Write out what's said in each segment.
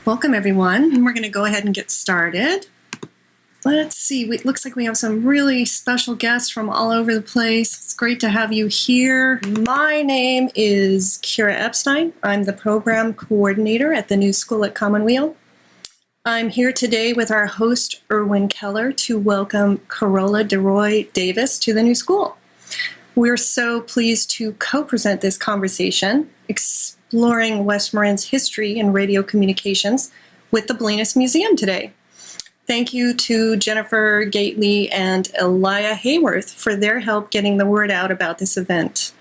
Welcome, everyone, and we're going to go ahead and get started. Let's see. It looks like we have some really special guests from all over the place. It's great to have you here. My name is Kira Epstein. I'm the program coordinator at the New School at Commonweal. I'm here today with our host, Irwin Keller, to welcome Carola DeRooy Davis to the New School. We're so pleased to co-present this conversation, exploring West Marin's history in radio communications with the Bolinas Museum today. Thank you to Jennifer Gately and Elia Hayworth for their help getting the word out about this event.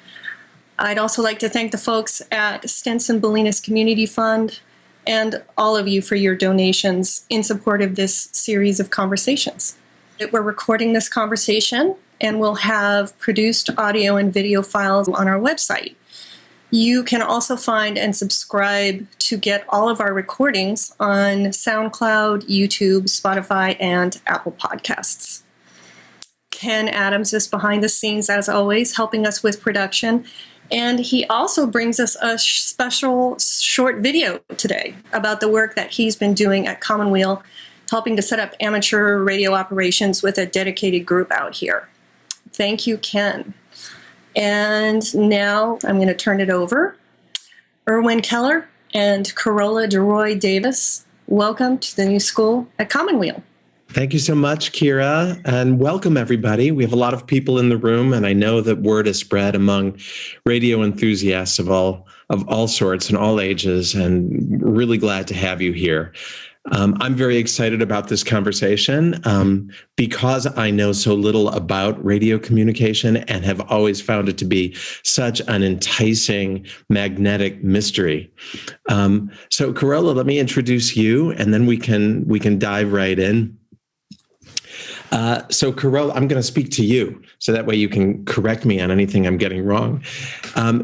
I'd also like to thank the folks at Stinson Bolinas Community Fund and all of you for your donations in support of this series of conversations. We're recording this conversation and we'll have produced audio and video files on our website. You can also find and subscribe to get all of our recordings on SoundCloud, YouTube, Spotify, and Apple Podcasts. Ken Adams is behind the scenes, as always, helping us with production. And he also brings us a special short video today about the work that he's been doing at Commonweal, helping to set up amateur radio operations with a dedicated group out here. Thank you, Ken. And now I'm going to turn it over. Irwin Keller and Carola DeRooy Davis, welcome to the New School at Commonweal. Thank you so much, Kira, and welcome everybody. We have a lot of people in the room, and I know that word is spread among radio enthusiasts of all sorts and all ages, and really glad to have you here. I'm very excited about this conversation because I know so little about radio communication and have always found it to be such an enticing, magnetic mystery. So, Carola, let me introduce you, and then we can dive right in. So, Carola, I'm going to speak to you, so that way you can correct me on anything I'm getting wrong.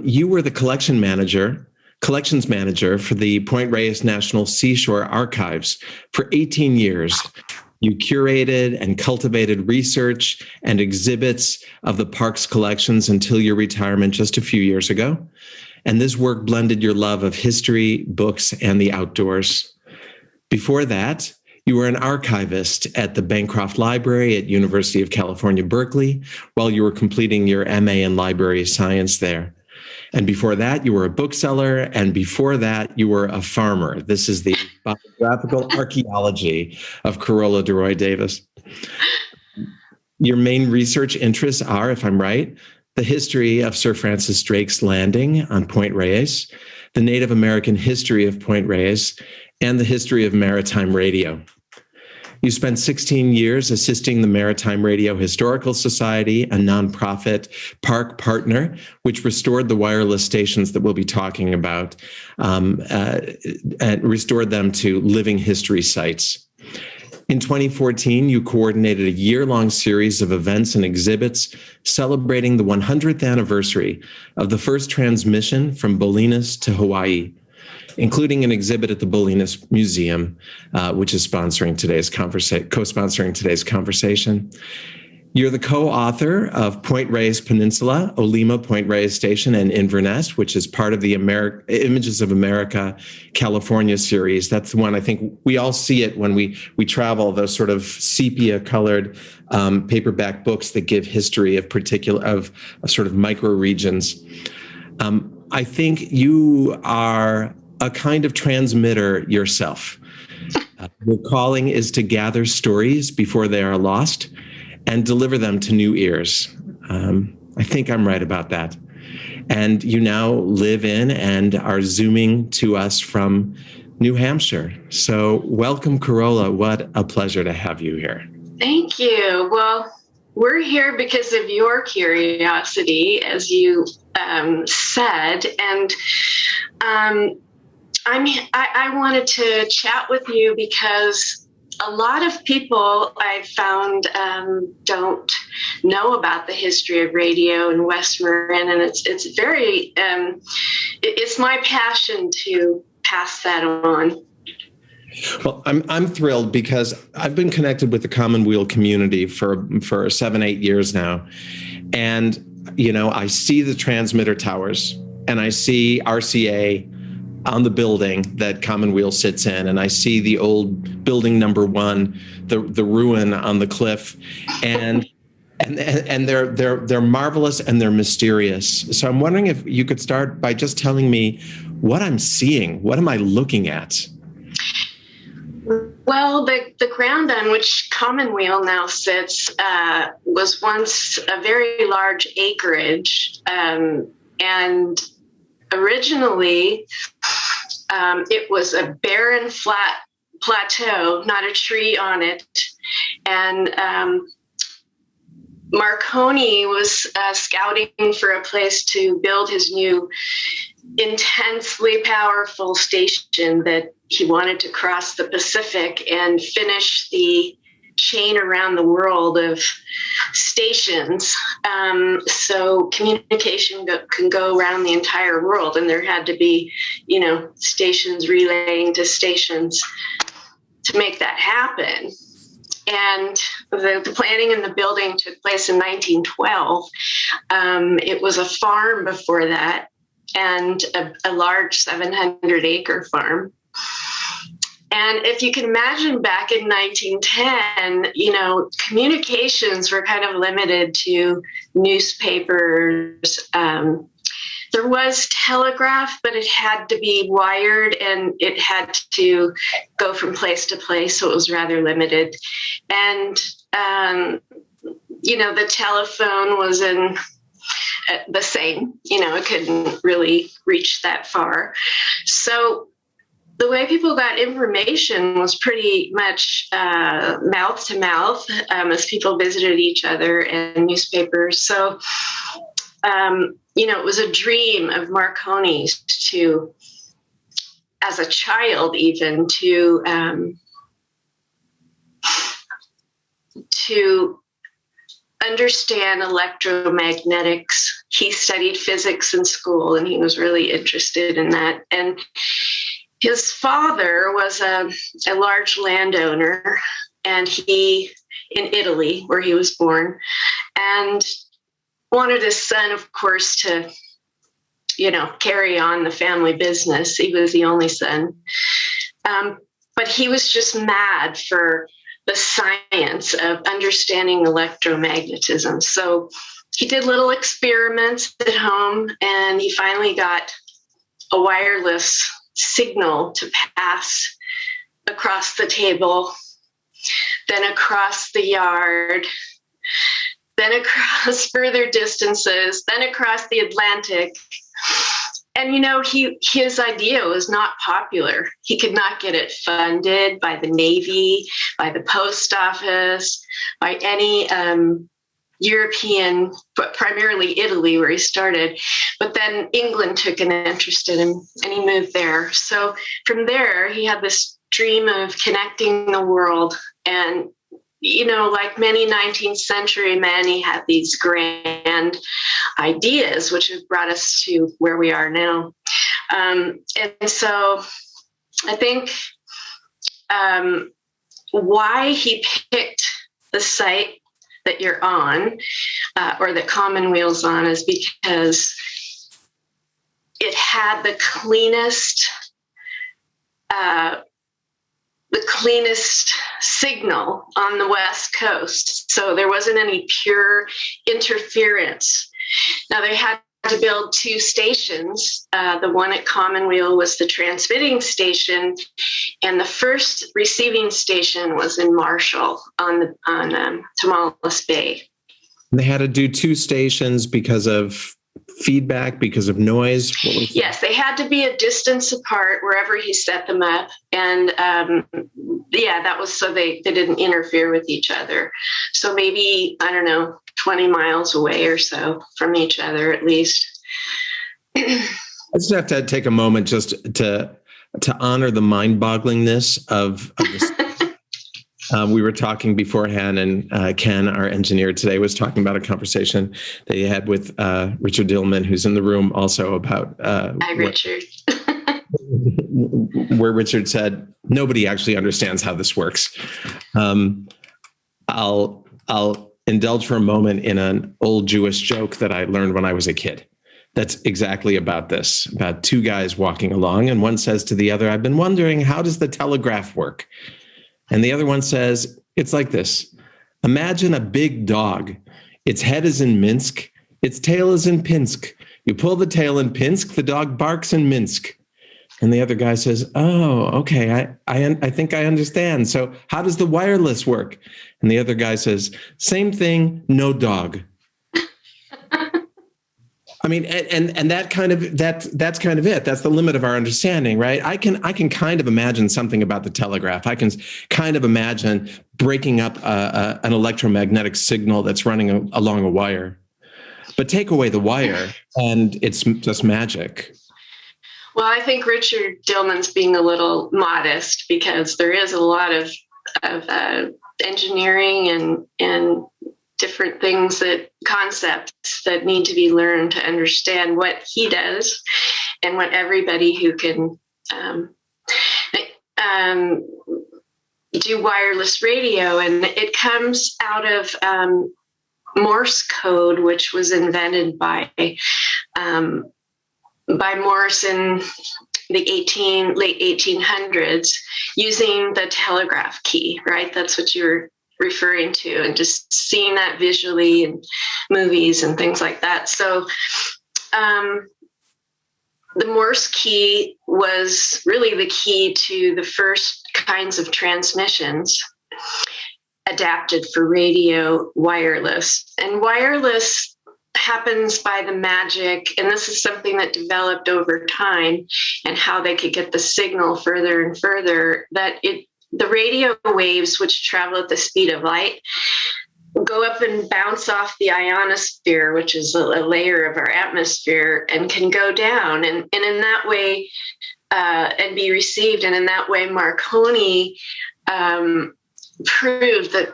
You were the collections manager for the Point Reyes National Seashore archives for 18 years. You curated and cultivated research and exhibits of the park's collections until your retirement just a few years ago. And this work blended your love of history, books, and the outdoors. Before that, you were an archivist at the Bancroft Library at University of California, Berkeley, while you were completing your MA in library science there. And before that, you were a bookseller. And before that, you were a farmer. This is the biographical archaeology of Carola DeRooy Davis. Your main research interests are, if I'm right, the history of Sir Francis Drake's landing on Point Reyes, the Native American history of Point Reyes, and the history of maritime radio. You spent 16 years assisting the Maritime Radio Historical Society, a nonprofit park partner, which restored the wireless stations that we'll be talking about, and restored them to living history sites. In 2014, you coordinated a year-long series of events and exhibits celebrating the 100th anniversary of the first transmission from Bolinas to Hawaii, including an exhibit at the Bolinas Museum, which is co-sponsoring today's conversation. You're the co-author of Point Reyes Peninsula, Olema Point Reyes Station, and Inverness, which is part of the Images of America, California series. That's the one I think we all see it when we travel, those sort of sepia-colored paperback books that give history of sort of micro regions. I think you are a kind of transmitter yourself. Your calling is to gather stories before they are lost and deliver them to new ears. I think I'm right about that. And you now live in and are Zooming to us from New Hampshire. So welcome, Carola. What a pleasure to have you here. Thank you. Well, we're here because of your curiosity, as you said, and I wanted to chat with you because a lot of people I've found don't know about the history of radio in West Marin, and it's very it's my passion to pass that on. Well, I'm thrilled because I've been connected with the Commonweal community for 7-8 years now, and I see the transmitter towers and I see RCA on the building that Commonweal sits in, and I see the old building number 1, the ruin on the cliff, and they're marvelous and they're mysterious. So I'm wondering if you could start by just telling me what I'm seeing. What am I looking at? Well, the ground on which Commonweal now sits was once a very large acreage, and originally it was a barren, flat plateau, not a tree on it, and Marconi was scouting for a place to build his new intensely powerful station that he wanted to cross the Pacific and finish the chain around the world of stations. So communication can go around the entire world, and there had to be, stations relaying to stations to make that happen. And the planning and the building took place in 1912. It was a farm before that, and a large 700-acre farm. And if you can imagine back in 1910, communications were kind of limited to newspapers. There was telegraph, but it had to be wired and it had to go from place to place, so it was rather limited. And, the telephone was in the same, it couldn't really reach that far. So the way people got information was pretty much mouth to mouth as people visited each other and newspapers. So, it was a dream of Marconi's as a child even, to understand electromagnetics. He studied physics in school, and he was really interested in that. And his father was a large landowner, and in Italy, where he was born, and wanted his son, of course, to, carry on the family business. He was the only son. But he was just mad for the science of understanding electromagnetism. So he did little experiments at home, and he finally got a wireless signal to pass across the table, then across the yard, then across further distances, then across the Atlantic. And, his idea was not popular. He could not get it funded by the Navy, by the post office, by any European, but primarily Italy, where he started. But then England took an interest in him, and he moved there. So from there, he had this dream of connecting the world. And, like many 19th century men, he had these grand ideas, which have brought us to where we are now. And so I think why he picked the site that you're on, or that Commonweal's on, is because it had the cleanest signal on the West Coast. So there wasn't any pure interference. Now, they had to build 2 stations. The one at Commonweal was the transmitting station, and the first receiving station was in Marshall on Tomales Bay. They had to do 2 stations because of feedback, because of noise? Yes, they had to be a distance apart wherever he set them up. And that was so they didn't interfere with each other. So maybe, 20 miles away or so from each other, at least. I just have to take a moment just to honor the mind-bogglingness of this. We were talking beforehand, and Ken, our engineer today, was talking about a conversation that he had with Richard Dillman, who's in the room also, about Hi, Richard. where Richard said, nobody actually understands how this works. I'll indulge for a moment in an old Jewish joke that I learned when I was a kid. that's exactly about this, about two guys walking along, and one says to the other, I've been wondering, how does the telegraph work? And the other one says, it's like this. Imagine a big dog. Its head is in Minsk. Its tail is in Pinsk. You pull the tail in Pinsk, the dog barks in Minsk. And the other guy says, oh, okay, I think I understand. So how does the wireless work? And the other guy says, same thing, no dog. I mean, and that kind of that's kind of it. That's the limit of our understanding, right? I can kind of imagine something about the telegraph. I can kind of imagine breaking up an electromagnetic signal that's running along a wire. But take away the wire, and it's just magic. Well, I think Richard Dillman's being a little modest, because there is a lot of engineering and different things, that concepts that need to be learned to understand what he does, and what everybody who can do wireless radio. And it comes out of Morse code, which was invented by Morse in the late 1800s, using the telegraph key, right? That's what you're referring to, and just seeing that visually in movies and things like that. So the Morse key was really the key to the first kinds of transmissions adapted for radio wireless. And wireless happens by the magic, and this is something that developed over time, and how they could get the signal further and further, that the radio waves, which travel at the speed of light, go up and bounce off the ionosphere, which is a layer of our atmosphere, and can go down, and in that way and be received. And in that way, Marconi proved that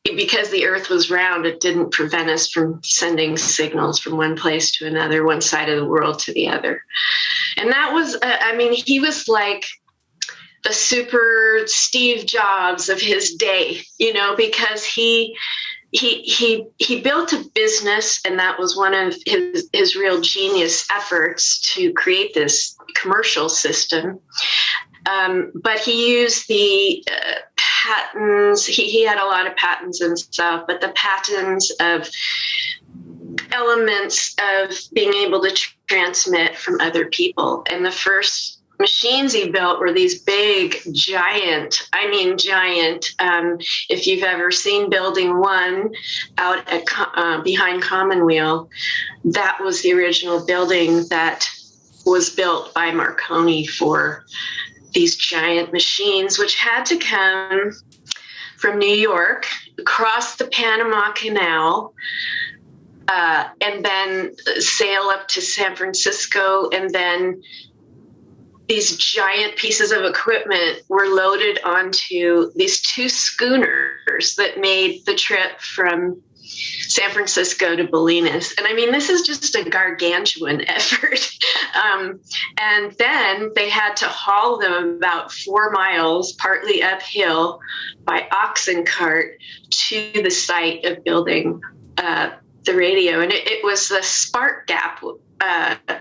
because the Earth was round, it didn't prevent us from sending signals from one place to another, one side of the world to the other. And that was, he was like the super Steve Jobs of his day, because he built a business, and that was one of his real genius efforts, to create this commercial system. But he used the patents. He had a lot of patents and stuff, but the patents of elements of being able to transmit from other people. And the first machines he built were these big, giant. If you've ever seen Building 1 out at behind Commonweal, that was the original building that was built by Marconi for these giant machines, which had to come from New York, across the Panama Canal, and then sail up to San Francisco. And then these giant pieces of equipment were loaded onto these two schooners that made the trip from San Francisco to Bolinas. And this is just a gargantuan effort. And then they had to haul them about 4 miles, partly uphill, by oxen cart to the site of building the radio. And it was the spark gap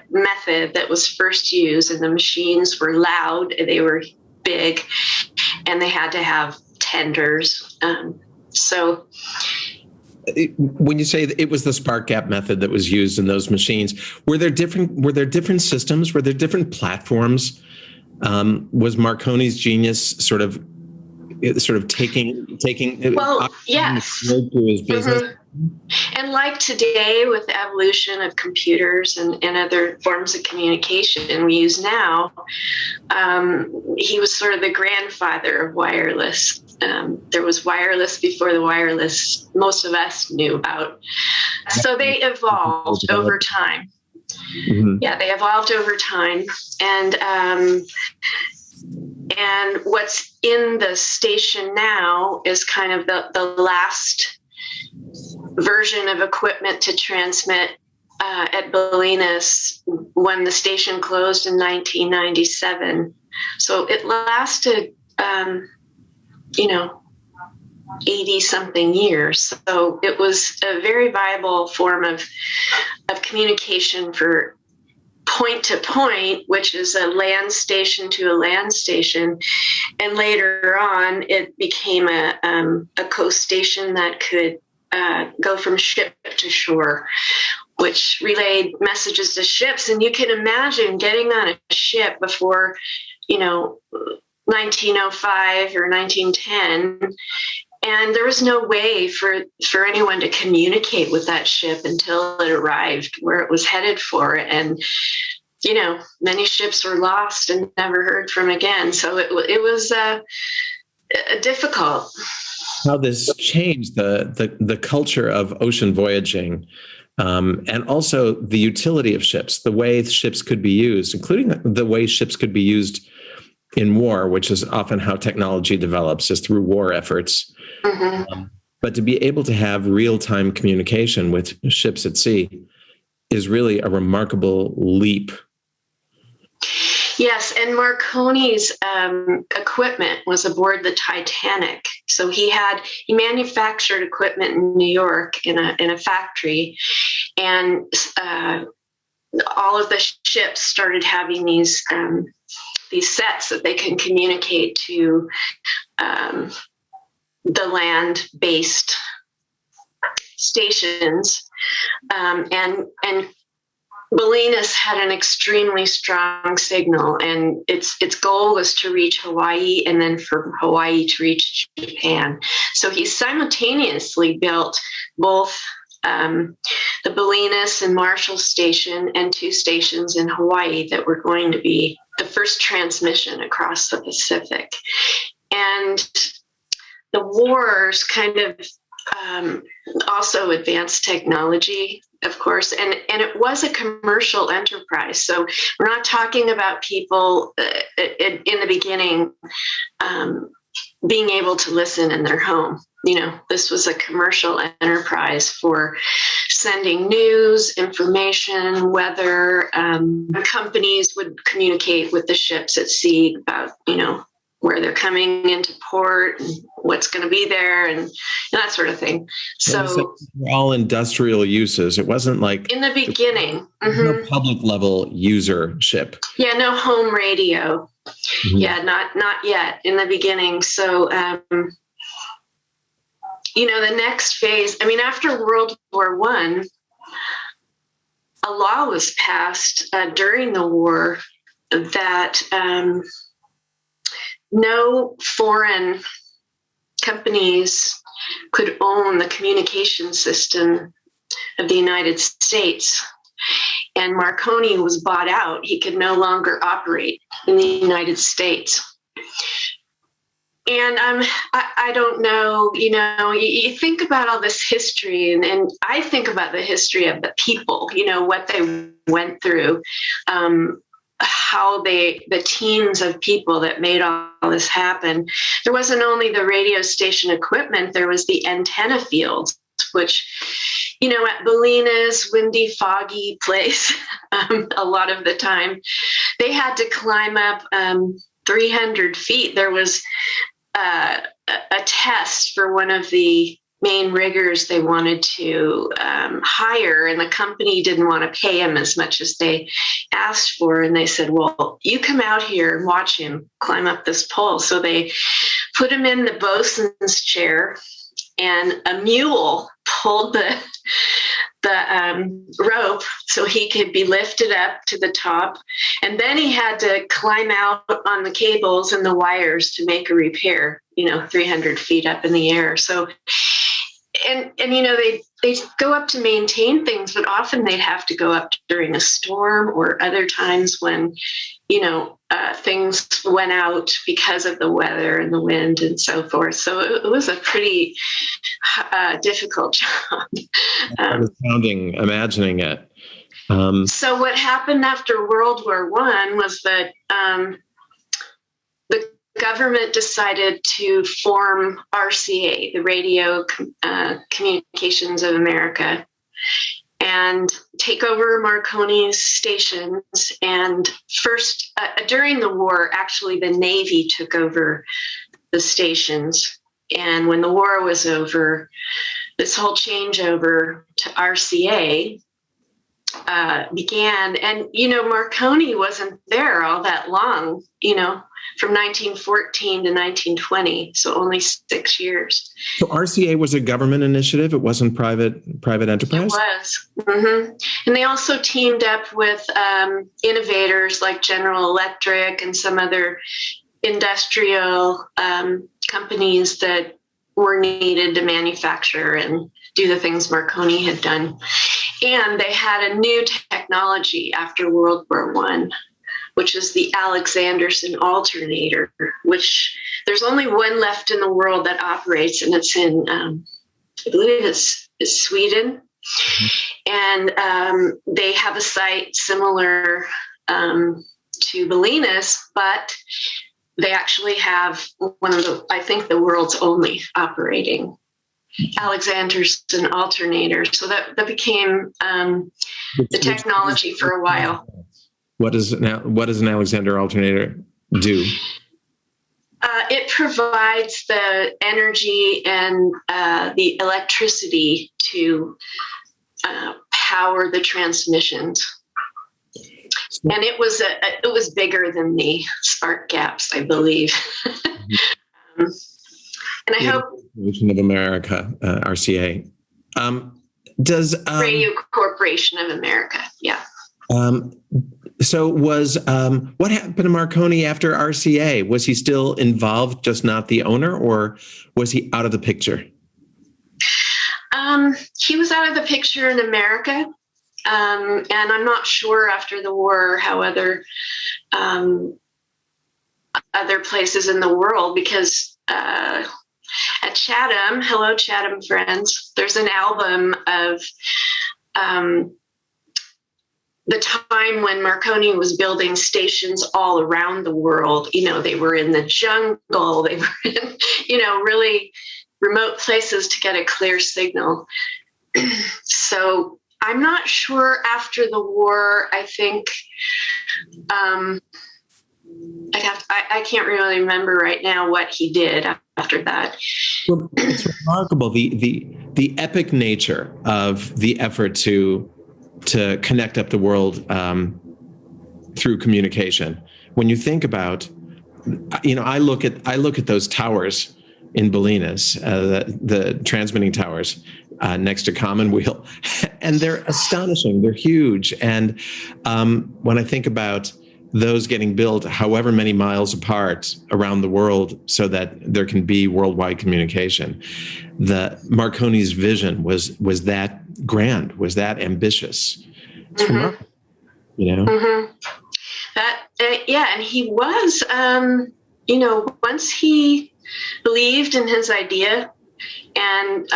method that was first used, and the machines were loud, they were big, and they had to have tenders. So when you say that it was the spark gap method that was used in those machines, were there different systems? Were there different platforms? Was Marconi's genius sort of taking yes, to his business? Mm-hmm. And like today, with the evolution of computers and other forms of communication we use now, he was sort of the grandfather of wireless. There was wireless before the wireless most of us knew about. So they evolved over time. Mm-hmm. Yeah, they evolved over time. And what's in the station now is kind of the last version of equipment to transmit at Bolinas when the station closed in 1997. So it lasted, 80 something years. So it was a very viable form of communication for point to point, which is a land station to a land station. And later on, it became a coast station that could go from ship to shore, which relayed messages to ships. And you can imagine getting on a ship before, 1905 or 1910. And there was no way for anyone to communicate with that ship until it arrived where it was headed for. And, many ships were lost and never heard from again. So it was difficult. How this changed the culture of ocean voyaging, and also the utility of ships, the way ships could be used, including the way ships could be used in war, which is often how technology develops, is through war efforts. Mm-hmm. But to be able to have real-time communication with ships at sea is really a remarkable leap. Yes, and Marconi's equipment was aboard the Titanic. So he manufactured equipment in New York in a factory, and all of the ships started having these sets that they can communicate to the land-based stations, and Bolinas had an extremely strong signal, and its goal was to reach Hawaii and then for Hawaii to reach Japan. So he simultaneously built both the Bolinas and Marshall Station and 2 stations in Hawaii that were going to be the first transmission across the Pacific. And the wars kind of also advanced technology, of course, and it was a commercial enterprise. So we're not talking about people in the beginning being able to listen in their home. This was a commercial enterprise for sending news, information, weather. Companies would communicate with the ships at sea about, where they're coming into port and what's going to be there and that sort of thing. So all industrial uses. It wasn't like in the beginning, no public level usership. Yeah, no home radio. Mm-hmm. Yeah, not yet in the beginning. So, the next phase, after World War I, a law was passed during the war that no foreign companies could own the communication system of the United States. And Marconi was bought out. He could no longer operate in the United States. And I don't know, you think about all this history, and I think about the history of the people, what they went through, how the teams of people that made all this happen. There wasn't only the radio station equipment, there was the antenna fields, which, at Bolinas, windy, foggy place, a lot of the time, they had to climb up 300 feet. There was a test for one of the main riggers they wanted to hire, and the company didn't want to pay him as much as they asked for. And they said, well, you come out here and watch him climb up this pole. So they put him in the bosun's chair, and a mule pulled the rope so he could be lifted up to the top. And then he had to climb out on the cables and the wires to make a repair, 300 feet up in the air. So, and they go up to maintain things, but often they'd have to go up during a storm or other times when, things went out because of the weather and the wind and so forth. So it was a pretty difficult job. Imagining it. So what happened after World War I was that the government decided to form RCA, the Radio Communications of America, and take over Marconi's stations. And first, during the war, actually, the Navy took over the stations. And when the war was over, this whole changeover to RCA began. And, Marconi wasn't there all that long, from 1914 to 1920, so only 6 years. So RCA was a government initiative. It wasn't private enterprise? It was. Mm-hmm. And they also teamed up with innovators like General Electric and some other industrial companies that were needed to manufacture and do the things Marconi had done. And they had a new technology after World War I, which is the Alexanderson alternator, which there's only one left in the world that operates, and it's in, I believe it's Sweden. And they have a site similar to Bolinas, but they actually have one of the world's only operating Alexanderson alternator. So that became the technology for a while. What does an Alexander alternator do? It provides the energy and the electricity to power the transmissions. And it was bigger than the spark gaps, I believe. And I hope Corporation of America, RCA. Does Radio Corporation of America, yeah. So what happened to Marconi after RCA? Was he still involved, just not the owner, or was he out of the picture? He was out of the picture in America. And I'm not sure after the war how other places in the world, because at Chatham, hello Chatham friends, there's an album of the time when Marconi was building stations all around the world. They were in the jungle, they were in, really remote places to get a clear signal. So I'm not sure after the war. I think I can't really remember right now what he did after that. Well, it's remarkable the epic nature of the effort to connect up the world through communication. When you think about, I look at those towers in Bolinas, the transmitting towers next to Commonweal, and they're astonishing. They're huge. And when I think about those getting built however many miles apart around the world so that there can be worldwide communication, the Marconi's vision was that grand, was that ambitious. It's remarkable, Mm-hmm. That and he was, once he believed in his idea, and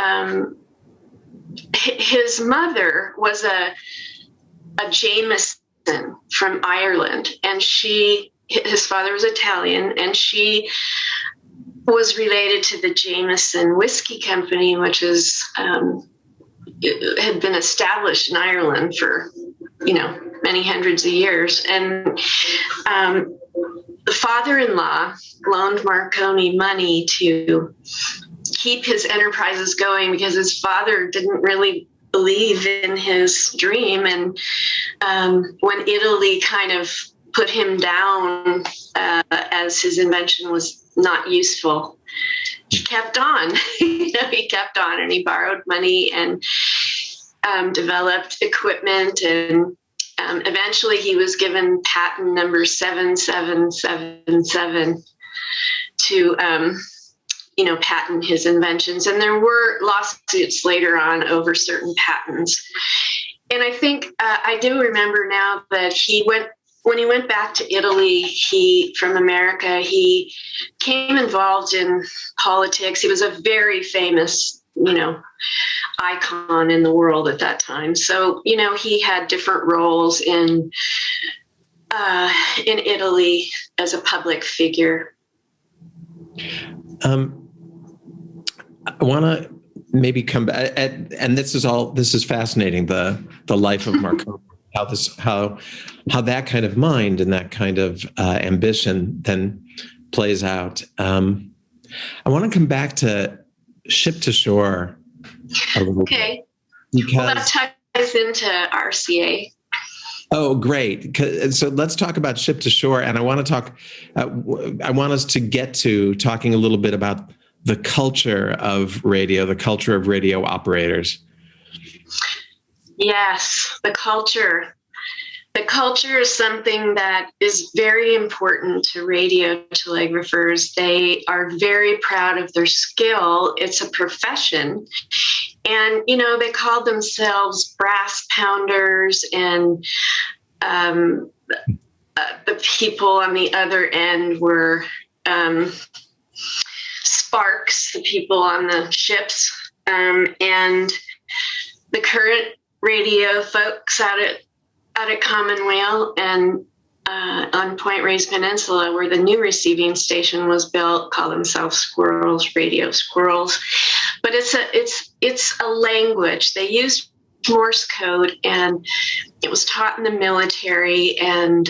his mother was a Jameson from Ireland, and his father was Italian, and she was related to the Jameson Whiskey Company, which had been established in Ireland for, many hundreds of years. And the father-in-law loaned Marconi money to keep his enterprises going because his father didn't really believe in his dream. And when Italy kind of put him down as his invention was not useful, he kept on. He kept on, and he borrowed money and developed equipment, and eventually he was given patent number 7777 to patent his inventions. And there were lawsuits later on over certain patents. And I think I do remember now that when he went back to Italy, from America, he came involved in politics. He was a very famous, icon in the world at that time. So, he had different roles in Italy as a public figure. I want to maybe come back, and this is fascinating. The life of Marconi, how that kind of mind and that kind of ambition then plays out. I want to come back to ship to shore a little Okay. bit. Well, that ties into RCA. Oh, great. So let's talk about ship to shore. And I want us to get to talking a little bit about the culture of radio, the culture of radio operators. Yes, the culture. The culture is something that is very important to radio telegraphers. They are very proud of their skill. It's a profession. And, they called themselves brass pounders, and the people on the other end were sparks, the people on the ships, and the current radio folks out at Commonweal and on Point Reyes Peninsula, where the new receiving station was built, call themselves squirrels, radio squirrels. But it's a language. They used Morse code, and it was taught in the military and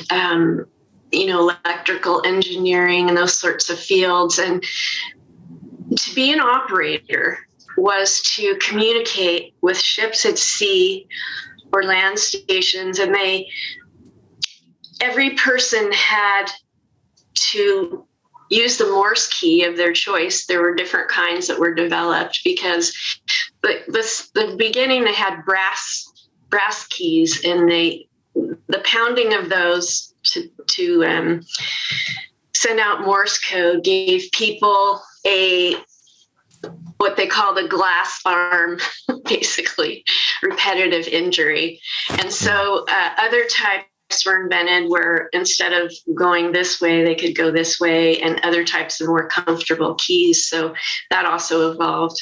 electrical engineering and those sorts of fields. And to be an operator was to communicate with ships at sea or land stations, and every person had to use the Morse key of their choice. There were different kinds that were developed because the beginning they had brass keys, and the pounding of those to send out Morse code gave people what they call the glass arm, basically repetitive injury. And so other types were invented where instead of going this way, they could go this way, and other types of more comfortable keys. So that also evolved.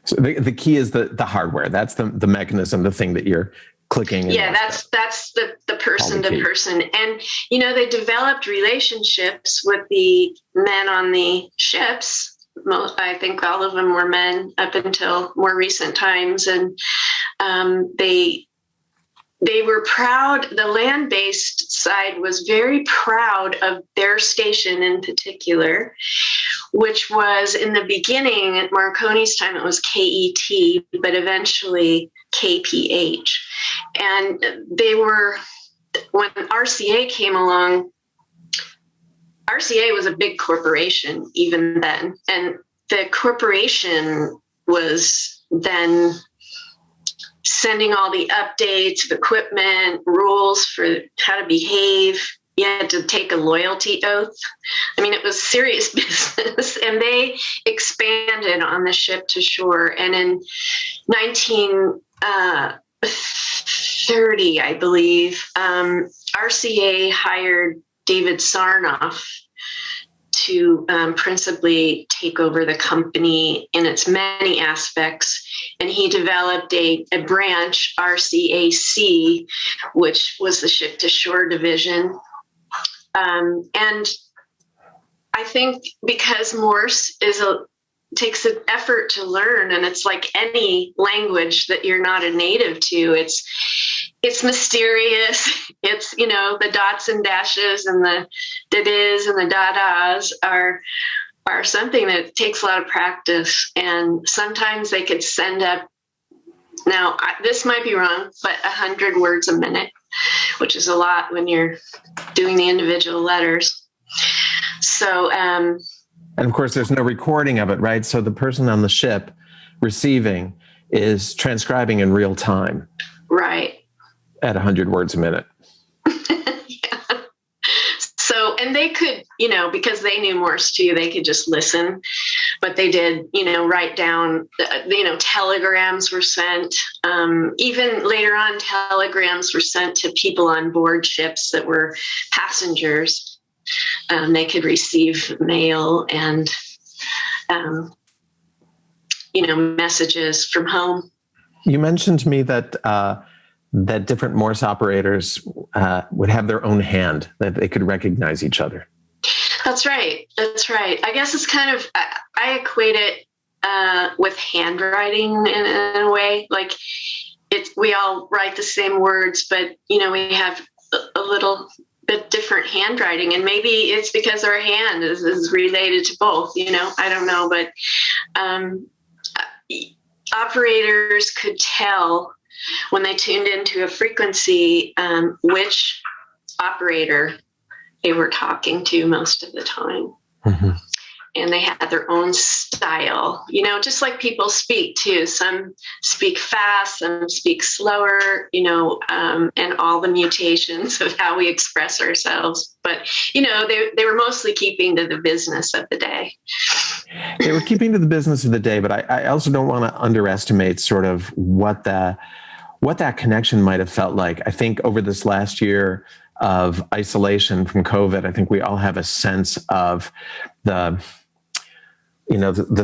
So the key is the hardware. That's the mechanism, the thing that you're clicking. Yeah, that's the person to person. And, they developed relationships with the men on the ships. I think all of them were men up until more recent times. And they were proud. The land-based side was very proud of their station in particular, which was in the beginning at Marconi's time, it was KET, but eventually KPH. And when RCA came along, RCA was a big corporation even then. And the corporation was then sending all the updates of equipment, rules for how to behave. You had to take a loyalty oath. I mean, it was serious business. And they expanded on the ship to shore. And in 1930, I believe, RCA hired David Sarnoff to principally take over the company in its many aspects. And he developed a branch, RCAC, which was the ship-to-shore division. And I think because Morse takes an effort to learn, and it's like any language that you're not a native to, it's mysterious. It's, the dots and dashes and the da-dis and the da-das are something that takes a lot of practice. And sometimes they could send up, now this might be wrong, but 100 words a minute, which is a lot when you're doing the individual letters. So, and of course, there's no recording of it, right? So the person on the ship receiving is transcribing in real time. Right. At 100 words a minute. Yeah. So, and they could, because they knew Morse too, they could just listen. But they did, write down, telegrams were sent. Even later on, telegrams were sent to people on board ships that were passengers. They could receive mail and, messages from home. You mentioned to me that that different Morse operators would have their own hand, that they could recognize each other. That's right. I guess it's kind of, I equate it with handwriting in a way. Like we all write the same words, but, we have a little but different handwriting. And maybe it's because our hand is related to both, I don't know, but operators could tell when they tuned into a frequency which operator they were talking to most of the time. Mm-hmm. And they had their own style, just like people speak too. Some speak fast, some speak slower, and all the mutations of how we express ourselves. But, they were mostly keeping to the business of the day. They were keeping to the business of the day, but I also don't want to underestimate sort of what that connection might have felt like. I think over this last year of isolation from COVID, I think we all have a sense of the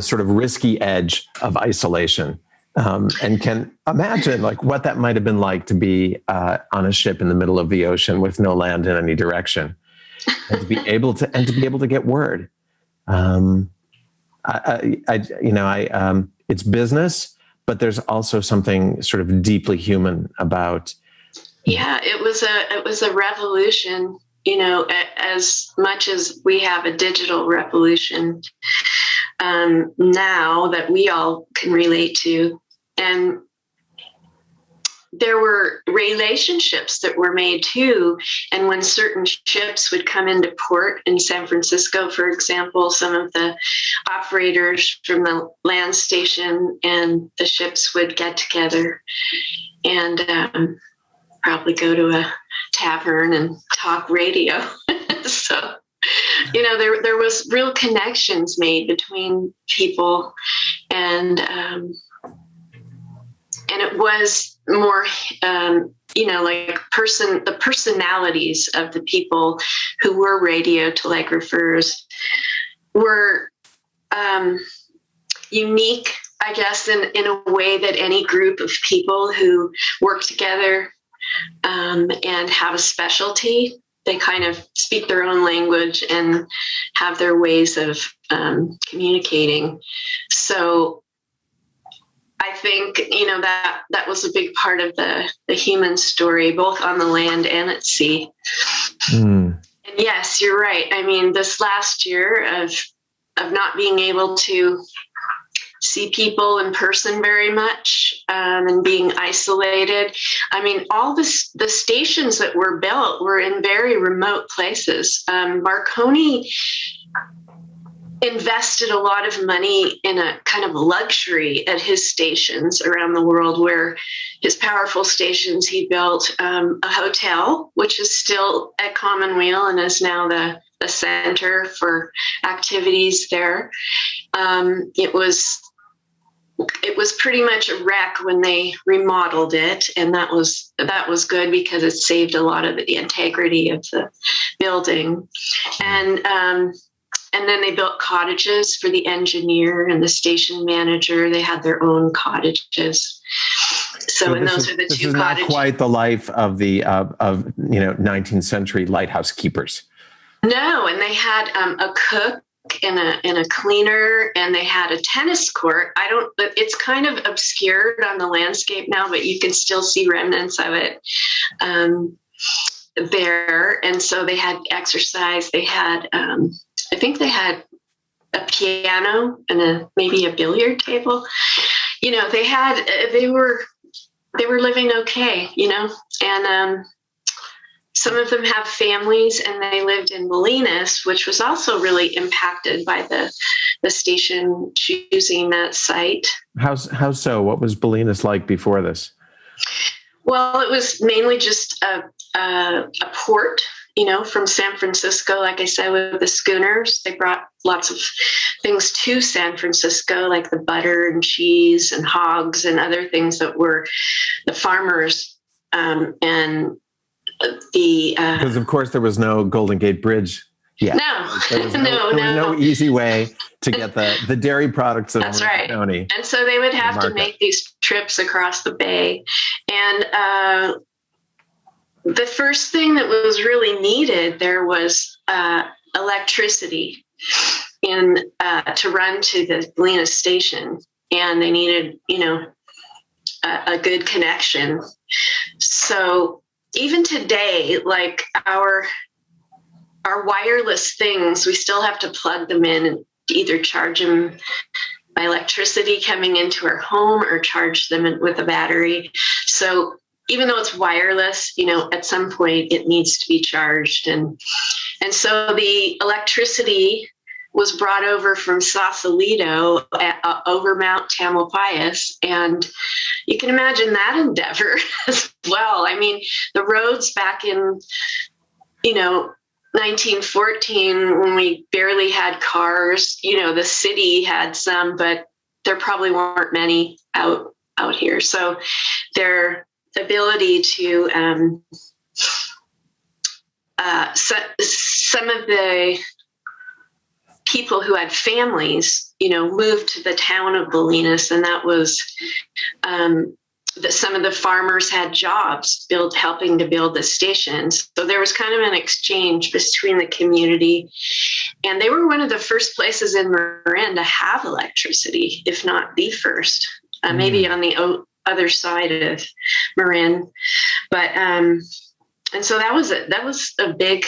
sort of risky edge of isolation, and can imagine like what that might have been like to be on a ship in the middle of the ocean with no land in any direction, and to be able to get word. It's business, but there's also something sort of deeply human about. Yeah, it was a revolution, as much as we have a digital revolution now that we all can relate to. And there were relationships that were made too. And when certain ships would come into port in San Francisco, for example, some of the operators from the land station and the ships would get together and probably go to a tavern and talk radio. So, there was real connections made between people, and it was more, the personalities of the people who were radio telegraphers were unique, I guess, in a way that any group of people who work together and have a specialty, they kind of speak their own language and have their ways of communicating. So I think, that was a big part of the human story, both on the land and at sea. And yes, you're right. I mean, this last year of not being able to see people in person very much, and being isolated. I mean, all the stations that were built were in very remote places. Marconi invested a lot of money in a kind of luxury at his stations around the world, where his powerful stations, he built a hotel, which is still at Commonweal and is now the center for activities there. It was pretty much a wreck when they remodeled it, and that was good because it saved a lot of the integrity of the building. And then they built cottages for the engineer and the station manager. They had their own cottages. So and those are the two cottages. Not quite the life of the 19th century lighthouse keepers. No, and they had a cook and a cleaner, and they had a tennis court. It's kind of obscured on the landscape now, but you can still see remnants of it there. And so they had exercise. They had, I think they had a piano and maybe a billiard table. They were living okay, and some of them have families, and they lived in Bolinas, which was also really impacted by the station choosing that site. How so? What was Bolinas like before this? Well, it was mainly just a port, from San Francisco. Like I said, with the schooners, they brought lots of things to San Francisco, like the butter and cheese and hogs and other things that were the farmers and because of course there was no Golden Gate Bridge yet. No, there was no easy way to get the dairy products of Marconi. Right. And so they would have to make these trips across the bay. And the first thing that was really needed there was electricity to run to the Bolinas station. And they needed, a good connection. So even today, like our our wireless things, we still have to plug them in and either charge them by electricity coming into our home or charge them with a battery. So even though it's wireless, at some point it needs to be charged. And so the electricity was brought over from Sausalito over Mount Tamalpais. And you can imagine that endeavor as well. I mean, the roads back in, 1914, when we barely had cars, the city had some, but there probably weren't many out here. So their ability to, some of the people who had families, moved to the town of Bolinas, and that was that some of the farmers had jobs helping to build the stations. So there was kind of an exchange between the community, and they were one of the first places in Marin to have electricity, if not the first, maybe on the other side of Marin. But and so that was a big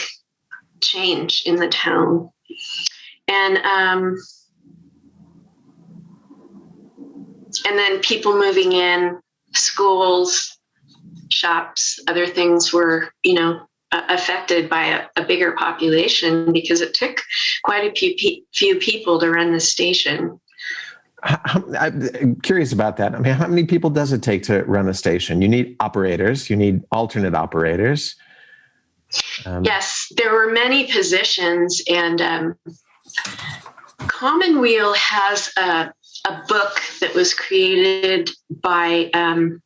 change in the town. And then people moving in, schools, shops, other things were, affected by a bigger population because it took quite a few people to run the station. I'm curious about that. I mean, how many people does it take to run a station? You need operators, you need alternate operators. Yes, there were many positions, and Commonweal has a book that was created by an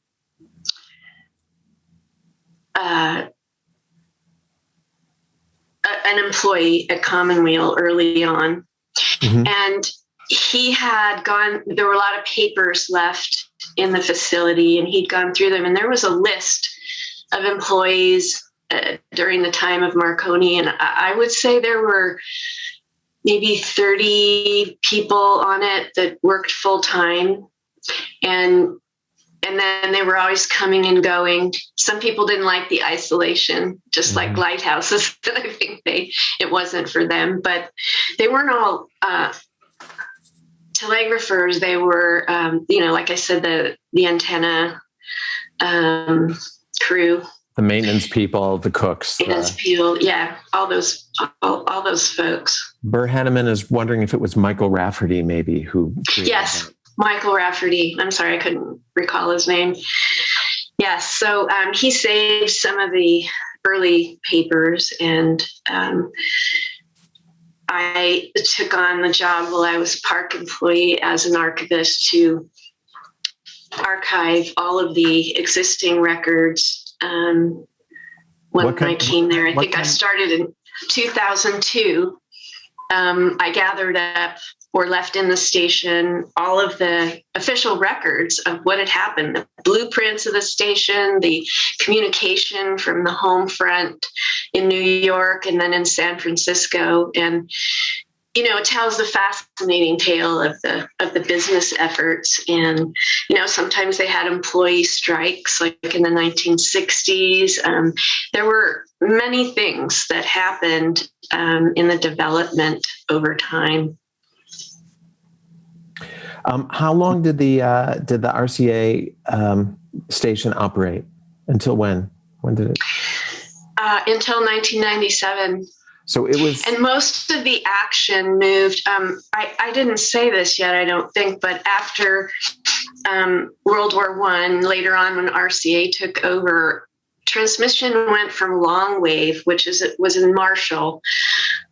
employee at Commonweal early on. Mm-hmm. And he had there were a lot of papers left in the facility, and he'd gone through them, and there was a list of employees during the time of Marconi, and I would say there were maybe 30 people on it that worked full time. And then they were always coming and going. Some people didn't like the isolation, just like lighthouses. I think it wasn't for them, but they weren't all telegraphers. They were, like I said, the antenna crew. The maintenance people, the cooks. Maintenance people, yeah, all those folks. Burr Hanneman is wondering if it was Michael Rafferty, maybe, who. Yes, Michael Rafferty. I'm sorry, I couldn't recall his name. Yes, so he saved some of the early papers, and I took on the job while I was a park employee as an archivist to archive all of the existing records. When I came there, I think I started in 2002. I gathered up or left in the station all of the official records of what had happened, the blueprints of the station, the communication from the home front in New York and then in San Francisco. And it tells the fascinating tale of the business efforts. And, sometimes they had employee strikes, like in the 1960s. There were many things that happened in the development over time. How long did the RCA station operate? Until when? When did it? Until 1997. So it was, and most of the action moved. I didn't say this yet, I don't think, but after World War I, later on when RCA took over, transmission went from long wave, which was in Marshall,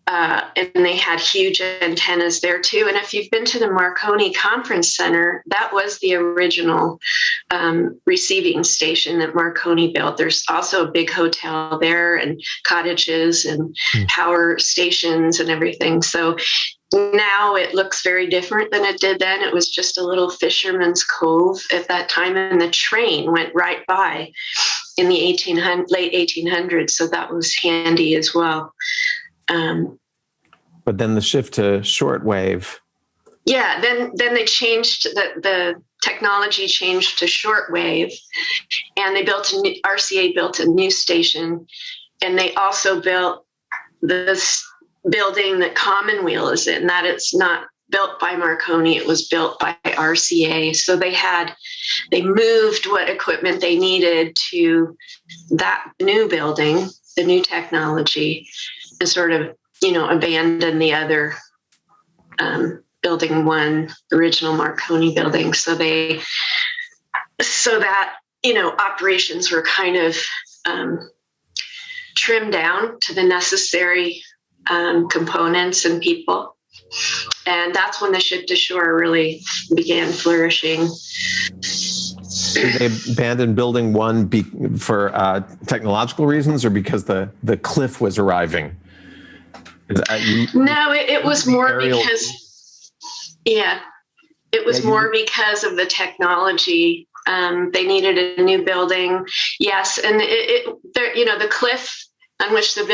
and they had huge antennas there too. And if you've been to the Marconi Conference Center, that was the original receiving station that Marconi built. There's also a big hotel there and cottages and power stations and everything. So now it looks very different than it did then. It was just a little fisherman's cove at that time, and the train went right by in the late 1800s. So that was handy as well. But then the shift to shortwave. Yeah, then they changed, the technology changed to shortwave, and RCA built a new station, and they also built this building that Commonweal is in, that it's not built by Marconi, it was built by RCA. So they moved what equipment they needed to that new building, the new technology, and sort of, abandon the other building one, original Marconi building. So that, operations were kind of trimmed down to the necessary components and people. And that's when the ship to shore really began flourishing. They abandoned building one for technological reasons, or because the cliff was arriving? No, it was more because, because of the technology. They needed a new building. Yes. And the cliff on which the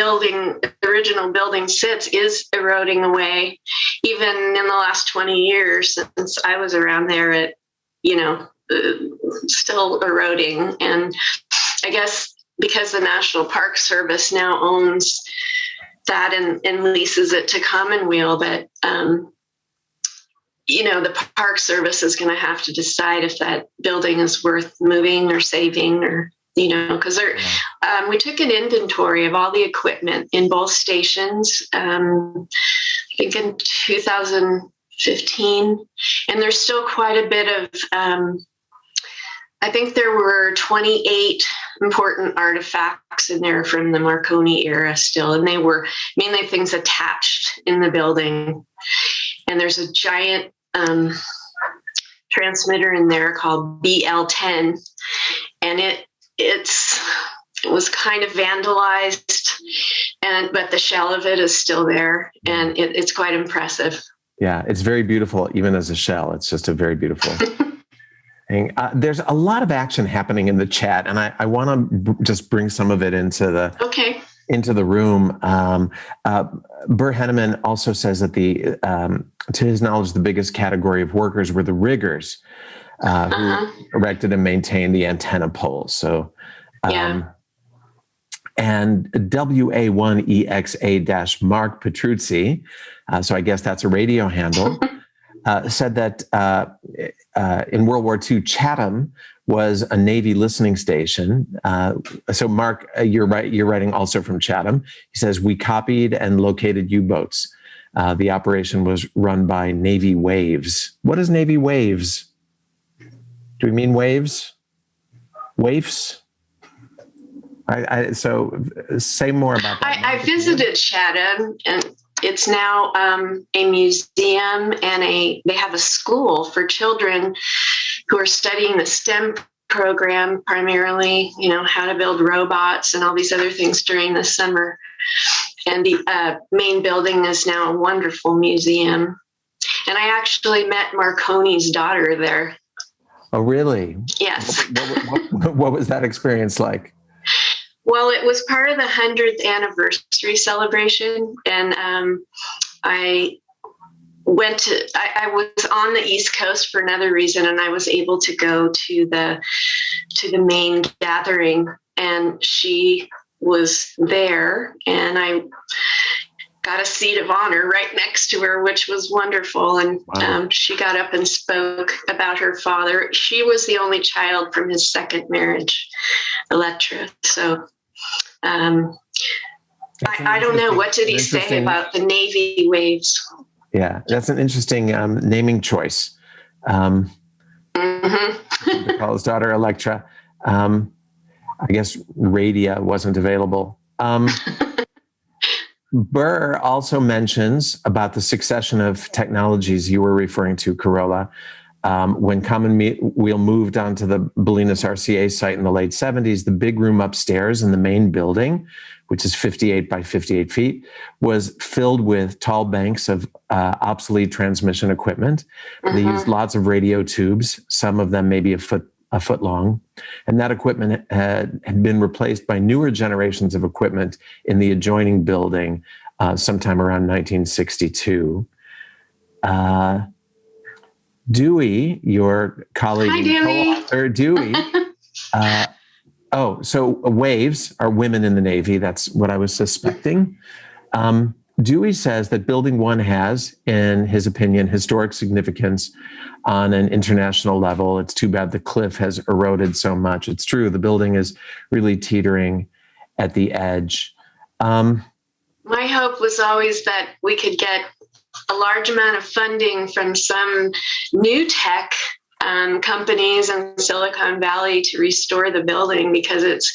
original building sits is eroding away. Even in the last 20 years since I was around there, still eroding. And I guess because the National Park Service now owns that and leases it to Commonweal, that, the Park Service is going to have to decide if that building is worth moving or saving, or, because we took an inventory of all the equipment in both stations, I think in 2015, and there's still quite a bit of, I think there were 28 important artifacts in there from the Marconi era still, and they were mainly things attached in the building. And there's a giant transmitter in there called BL10, and it was kind of vandalized, but the shell of it is still there, and it's quite impressive. Yeah, it's very beautiful, even as a shell. It's just a very beautiful thing. There's a lot of action happening in the chat, and I want to just bring some of it into the room. Burr Henneman also says that to his knowledge, the biggest category of workers were the riggers who erected and maintained the antenna poles. So, and WA1EXA-Mark Petruzzi, so I guess that's a radio handle, said that in World War II, Chatham was a Navy listening station. So Mark, you're right. You're writing also from Chatham. He says, we copied and located U-boats. The operation was run by Navy Waves. What is Navy Waves? Do we mean waves? Waifs? So say more about that. I visited Chatham, and it's now a museum, and they have a school for children who are studying the STEM program, primarily, how to build robots and all these other things during the summer. And the main building is now a wonderful museum. And I actually met Marconi's daughter there. Oh, really? Yes. What was that experience like? Well, it was part of the 100th anniversary celebration. And I was on the East Coast for another reason, and I was able to go to the main gathering, and she was there, and I got a seat of honor right next to her, which was wonderful. And wow. She got up and spoke about her father. She was the only child from his second marriage, Electra. So I don't know. What did he say about the Navy Waves? Yeah, that's an interesting naming choice. To call his daughter Electra. I guess Radia wasn't available. Burr also mentions about the succession of technologies you were referring to, Carola. When Commonweal moved onto the Bolinas RCA site in the late 70s, the big room upstairs in the main building, which is 58 by 58 feet, was filled with tall banks of obsolete transmission equipment. They used lots of radio tubes, some of them maybe a foot long. And that equipment had been replaced by newer generations of equipment in the adjoining building sometime around 1962. Dewey, your colleague and co-author, Dewey. So waves are women in the Navy. That's what I was suspecting. Dewey says that Building 1 has, in his opinion, historic significance on an international level. It's too bad the cliff has eroded so much. It's true, the building is really teetering at the edge. My hope was always that we could get a large amount of funding from some new tech companies in Silicon Valley to restore the building, because it's,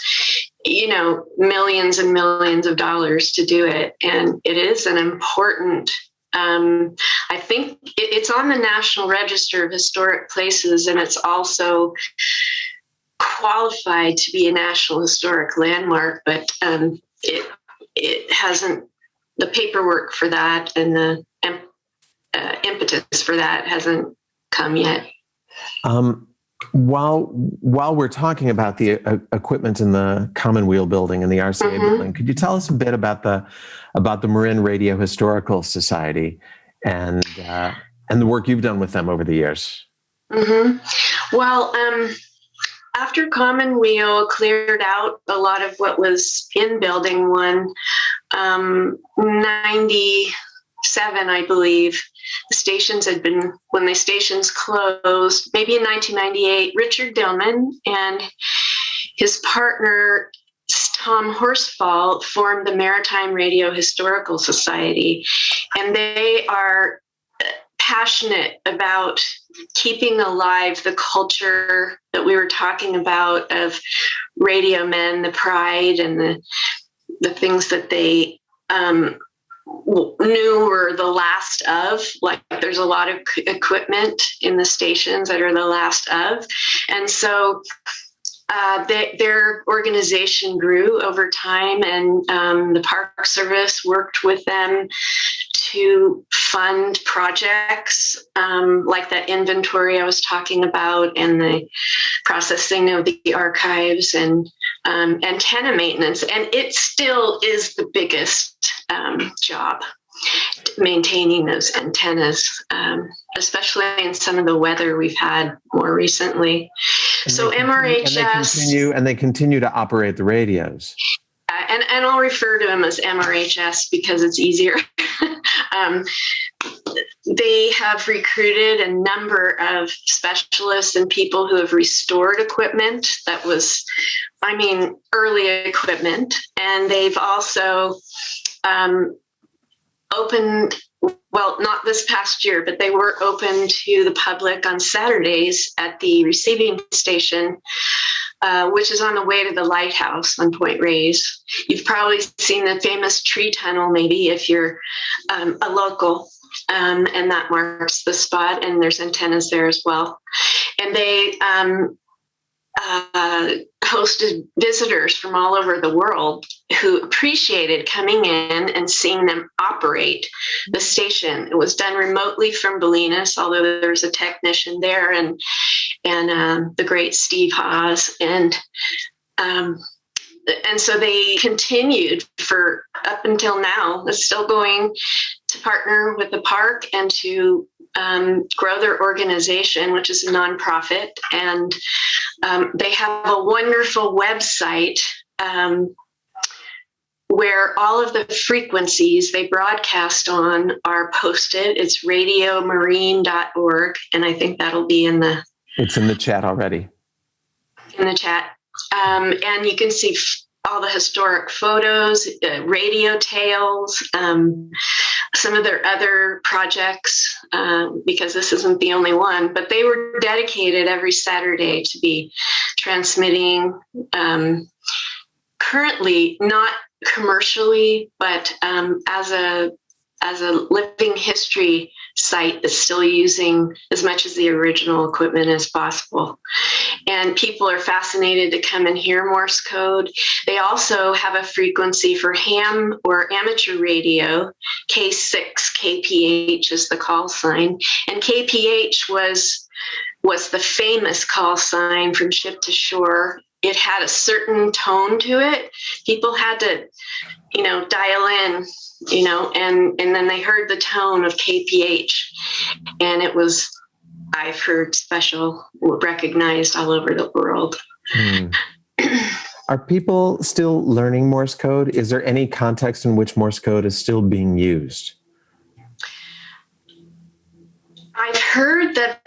millions and millions of dollars to do it. And it is an important, I think it's on the National Register of Historic Places, and it's also qualified to be a National Historic Landmark, but it hasn't, the paperwork for that and the impetus for that hasn't come yet. While we're talking about the equipment in the Commonweal building and the RCA building, could you tell us a bit about the Marin Radio Historical Society and the work you've done with them over the years? Well, after Commonweal cleared out a lot of what was in Building 1, 97, I believe, the stations had been, when the stations closed, maybe in 1998, Richard Dillman and his partner, Tom Horsfall, formed the Maritime Radio Historical Society. And they are passionate about keeping alive the culture that we were talking about of radio men, the pride and the things that they knew were the last of. Like, there's a lot of equipment in the stations that are the last of. And so their organization grew over time, and the Park Service worked with them to fund projects like that inventory I was talking about, and the processing of the archives, and antenna maintenance. And it still is the biggest job, maintaining those antennas, especially in some of the weather we've had more recently. So MRHS... And they continue to operate the radios. And I'll refer to them as MRHS because it's easier. They have recruited a number of specialists and people who have restored equipment that was, early equipment. And they've also opened, well, not this past year, but they were open to the public on Saturdays at the receiving station, which is on the way to the lighthouse on Point Reyes. You've probably seen the famous tree tunnel, maybe, if you're a local, and that marks the spot, and there's antennas there as well. And they hosted visitors from all over the world who appreciated coming in and seeing them operate the station. It was done remotely from Bolinas, although there's a technician there, and the great Steve Haas, and so they continued for up until now. It's still going to partner with the park and to grow their organization, which is a nonprofit. And they have a wonderful website where all of the frequencies they broadcast on are posted. It's radiomarine.org. And I think that'll be it's in the chat already. In the chat. And you can see all the historic photos, radio tales, some of their other projects, because this isn't the only one, but they were dedicated every Saturday to be transmitting, currently not commercially, but as a living history site that's still using as much as the original equipment as possible. And people are fascinated to come and hear Morse code. They also have a frequency for ham or amateur radio. K6 KPH is the call sign. And KPH was the famous call sign from ship to shore. It had a certain tone to it. People had to, dial in, and then they heard the tone of KPH, and it was, I've heard, special, recognized all over the world. Are people still learning Morse code? Is there any context in which Morse code is still being used? I've heard that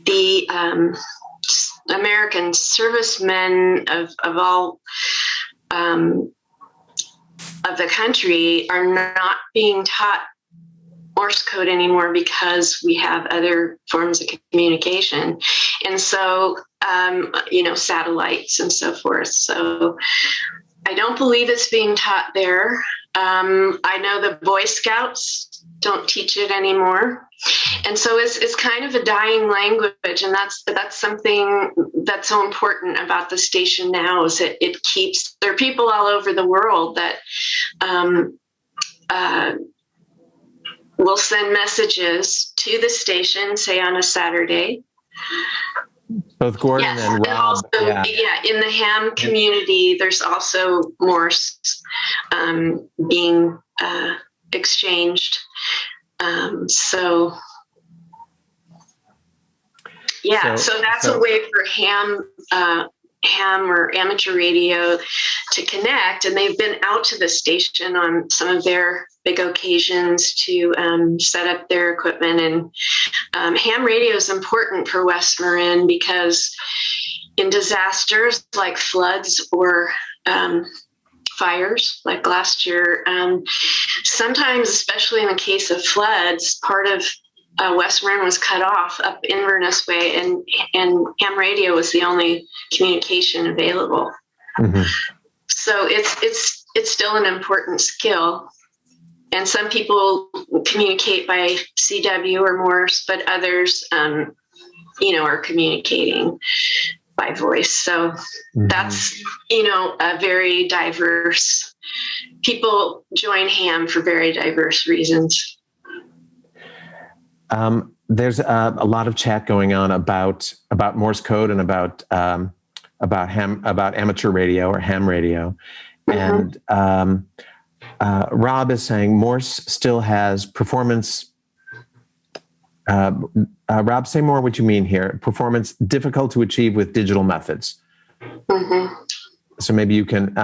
the American servicemen of all of the country are not being taught Morse code anymore because we have other forms of communication. And so, satellites and so forth. So I don't believe it's being taught there. I know the Boy Scouts don't teach it anymore. And so it's kind of a dying language. And that's something that's so important about the station now, is that there are people all over the world that will send messages to the station, say on a Saturday. Both Gordon and Rob. And also, in the ham community, there's also Morse being exchanged. So that's a way for ham or amateur radio to connect. And they've been out to the station on some of their big occasions to set up their equipment. And ham radio is important for West Marin because in disasters like floods or fires like last year, sometimes, especially in the case of floods, part of West Marin was cut off up Inverness Way, and ham radio was the only communication available. Mm-hmm. So it's still an important skill. And some people communicate by CW or Morse, but others, are communicating by voice. So that's, a very diverse. People join ham for very diverse reasons. There's a lot of chat going on about Morse code and about amateur radio or ham radio, and Rob is saying Morse still has performance. Rob, say more what you mean here. Performance difficult to achieve with digital methods. So maybe you can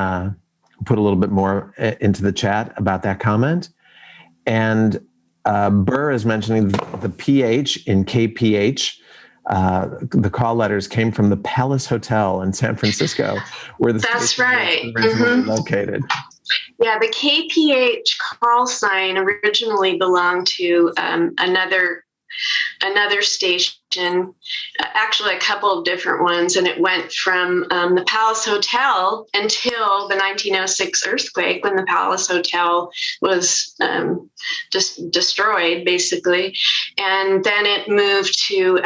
put a little bit more into the chat about that comment. And Burr is mentioning the PH in KPH. The call letters came from the Palace Hotel in San Francisco, where the station was originally located. Yeah, the KPH call sign originally belonged to another station, actually a couple of different ones, and it went from the Palace Hotel until the 1906 earthquake, when the Palace Hotel was just destroyed, basically. And then it moved to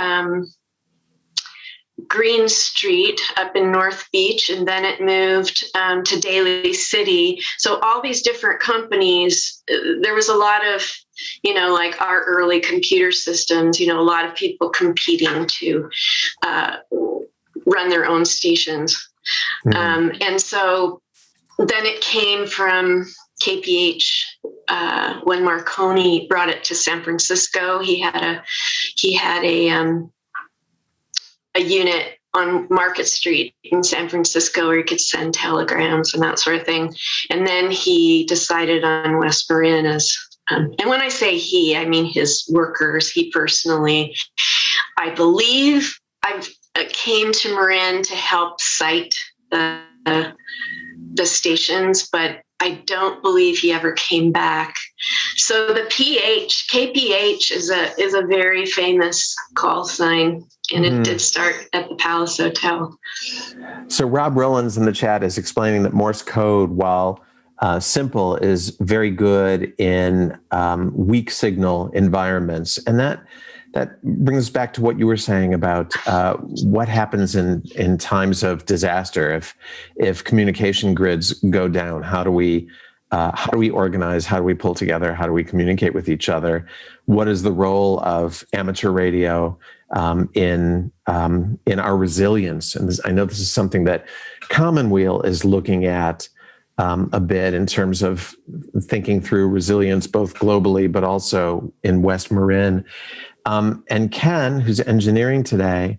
Green Street up in North Beach, and then it moved to Daly City. So all these different companies, there was a lot of, like our early computer systems, a lot of people competing to run their own stations. And so then it came from KPH when Marconi brought it to San Francisco. He had a unit on Market Street in San Francisco where he could send telegrams and that sort of thing. And then he decided on West Marin as, and when I say he, I mean his workers. He personally, I believe, came to Marin to help site the stations, but I don't believe he ever came back. So the KPH is a very famous call sign, and it did start at the Palace Hotel. So Rob Rollins in the chat is explaining that Morse code, while simple, is very good in weak signal environments, and that brings us back to what you were saying about what happens in times of disaster. If communication grids go down, how do we organize? How do we pull together? How do we communicate with each other? What is the role of amateur radio in our resilience? And I know this is something that Commonweal is looking at a bit in terms of thinking through resilience, both globally but also in West Marin. And Ken, who's engineering today,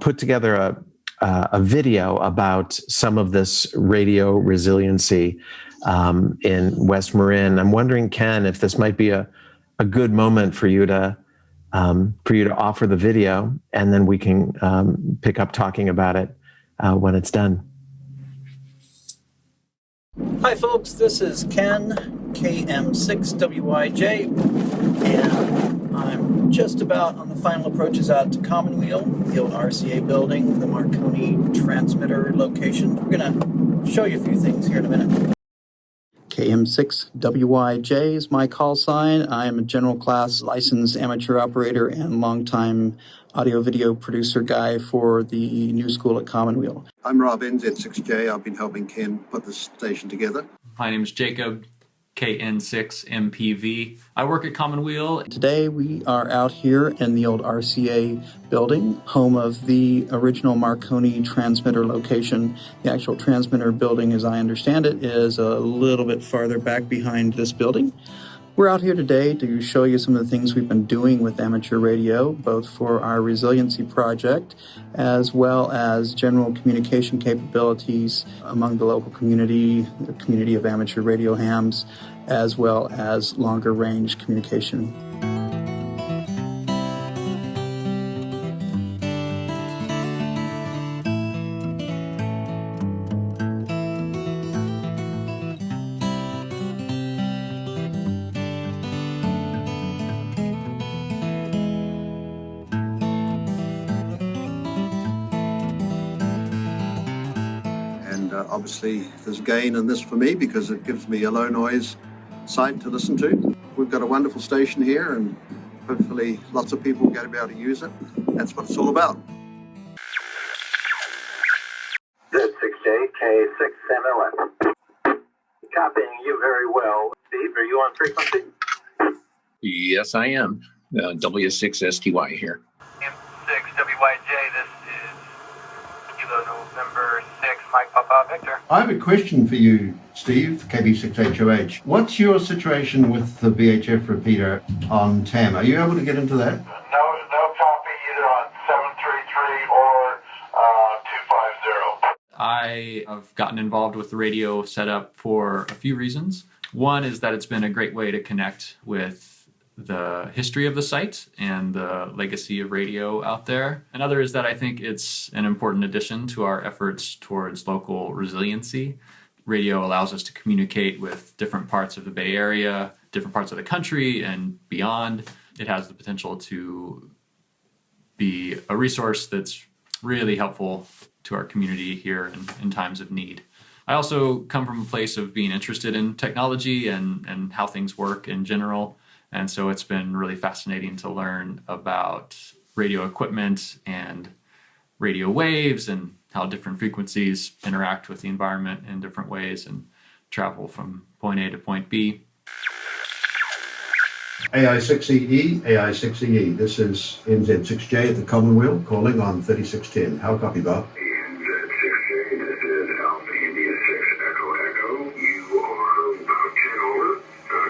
put together a video about some of this radio resiliency in West Marin. I'm wondering, Ken, if this might be a good moment for you to offer the video, and then we can pick up talking about it when it's done. Hi folks, this is Ken, KM6WYJ, and I'm just about on the final approaches out to Commonweal, the old RCA building, the Marconi transmitter location. We're going to show you a few things here in a minute. KM6WYJ is my call sign. I am a general class licensed amateur operator and longtime audio-video producer guy for the new school at Commonweal. I'm Rob, NZ6J. I've been helping Ken put this station together. My name is Jacob, KN6MPV. I work at Commonweal. Today we are out here in the old RCA building, home of the original Marconi transmitter location. The actual transmitter building, as I understand it, is a little bit farther back behind this building. We're out here today to show you some of the things we've been doing with amateur radio, both for our resiliency project, as well as general communication capabilities among the local community, the community of amateur radio hams, as well as longer range communication. Obviously, there's gain in this for me because it gives me a low noise site to listen to. We've got a wonderful station here, and hopefully lots of people get to be able to use it. That's what it's all about. Z6J, K6MLN. Copying you very well. Steve, are you on frequency? Yes, I am. W6STY here. M6WYJ, this is Kilo November 6, Mike Papa Victor. I have a question for you, Steve, KB6HOH. What's your situation with the VHF repeater on TAM? Are you able to get into that? No copy either on 733 or 250. I have gotten involved with the radio setup for a few reasons. One is that it's been a great way to connect with the history of the site and the legacy of radio out there. Another is that I think it's an important addition to our efforts towards local resiliency. Radio allows us to communicate with different parts of the Bay Area, different parts of the country, and beyond. It has the potential to be a resource that's really helpful to our community here in times of need. I also come from a place of being interested in technology and how things work in general. And so it's been really fascinating to learn about radio equipment and radio waves and how different frequencies interact with the environment in different ways and travel from point A to point B. AI6EE, AI6EE. This is NZ6J at the Commonweal calling on 3610. How copy, Bob? NZ6J, this is Alpha India 6 Echo Echo. You are about 10 over.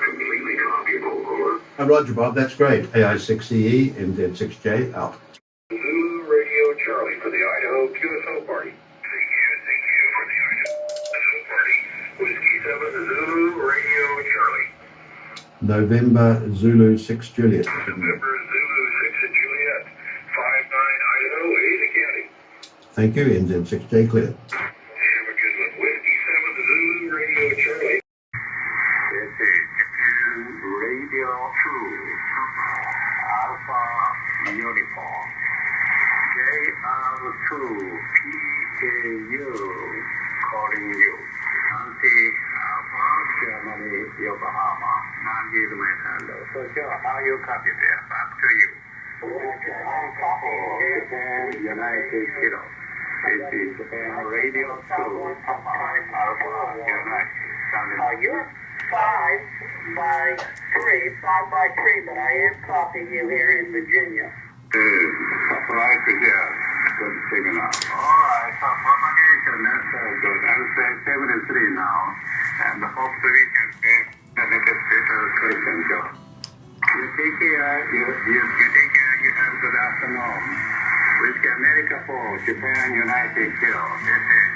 Completely copyable, over. Roger, Bob. That's great. AI6EE, NZ6J out. Zulu Radio Charlie for the Idaho QSO party. CQ for the Idaho party. Whiskey 7 Zulu Radio Charlie. November Zulu 6 Juliet. November Zulu 6 Juliet. 59 Idaho, Ada County. Thank you. NZ6J clear. Have a good one. Whiskey 7 Zulu Radio Charlie. This is Japan Radio 2 Alpha Uniform. JR2 PKU calling you. Nancy Alpha Germany Yokohama. Management handle. So sure, how you copy there? Back to you. Japan United Kilo. This is Japan Radio 2 Alpha United. You're 5 by 3, but I am copying you here in Virginia. Right to yes. Good signal. Alright, so propagation, that's good. I'm saying 73 now, and hopefully we can get a little better question, Joe. You take care, you have good afternoon. Whiskey America 4, Japan United Kilo. This is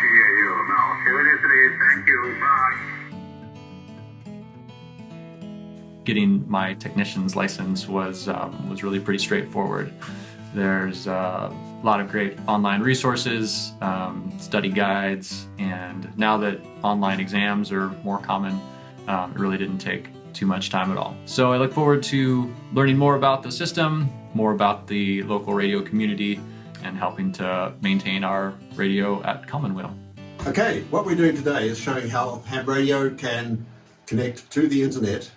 KU now. 73, thank you, bye. Getting my technician's license was really pretty straightforward. There's a lot of great online resources, study guides, and now that online exams are more common, it really didn't take too much time at all. So I look forward to learning more about the system, more about the local radio community, and helping to maintain our radio at Commonweal. Okay, what we're doing today is showing how ham radio can connect to the internet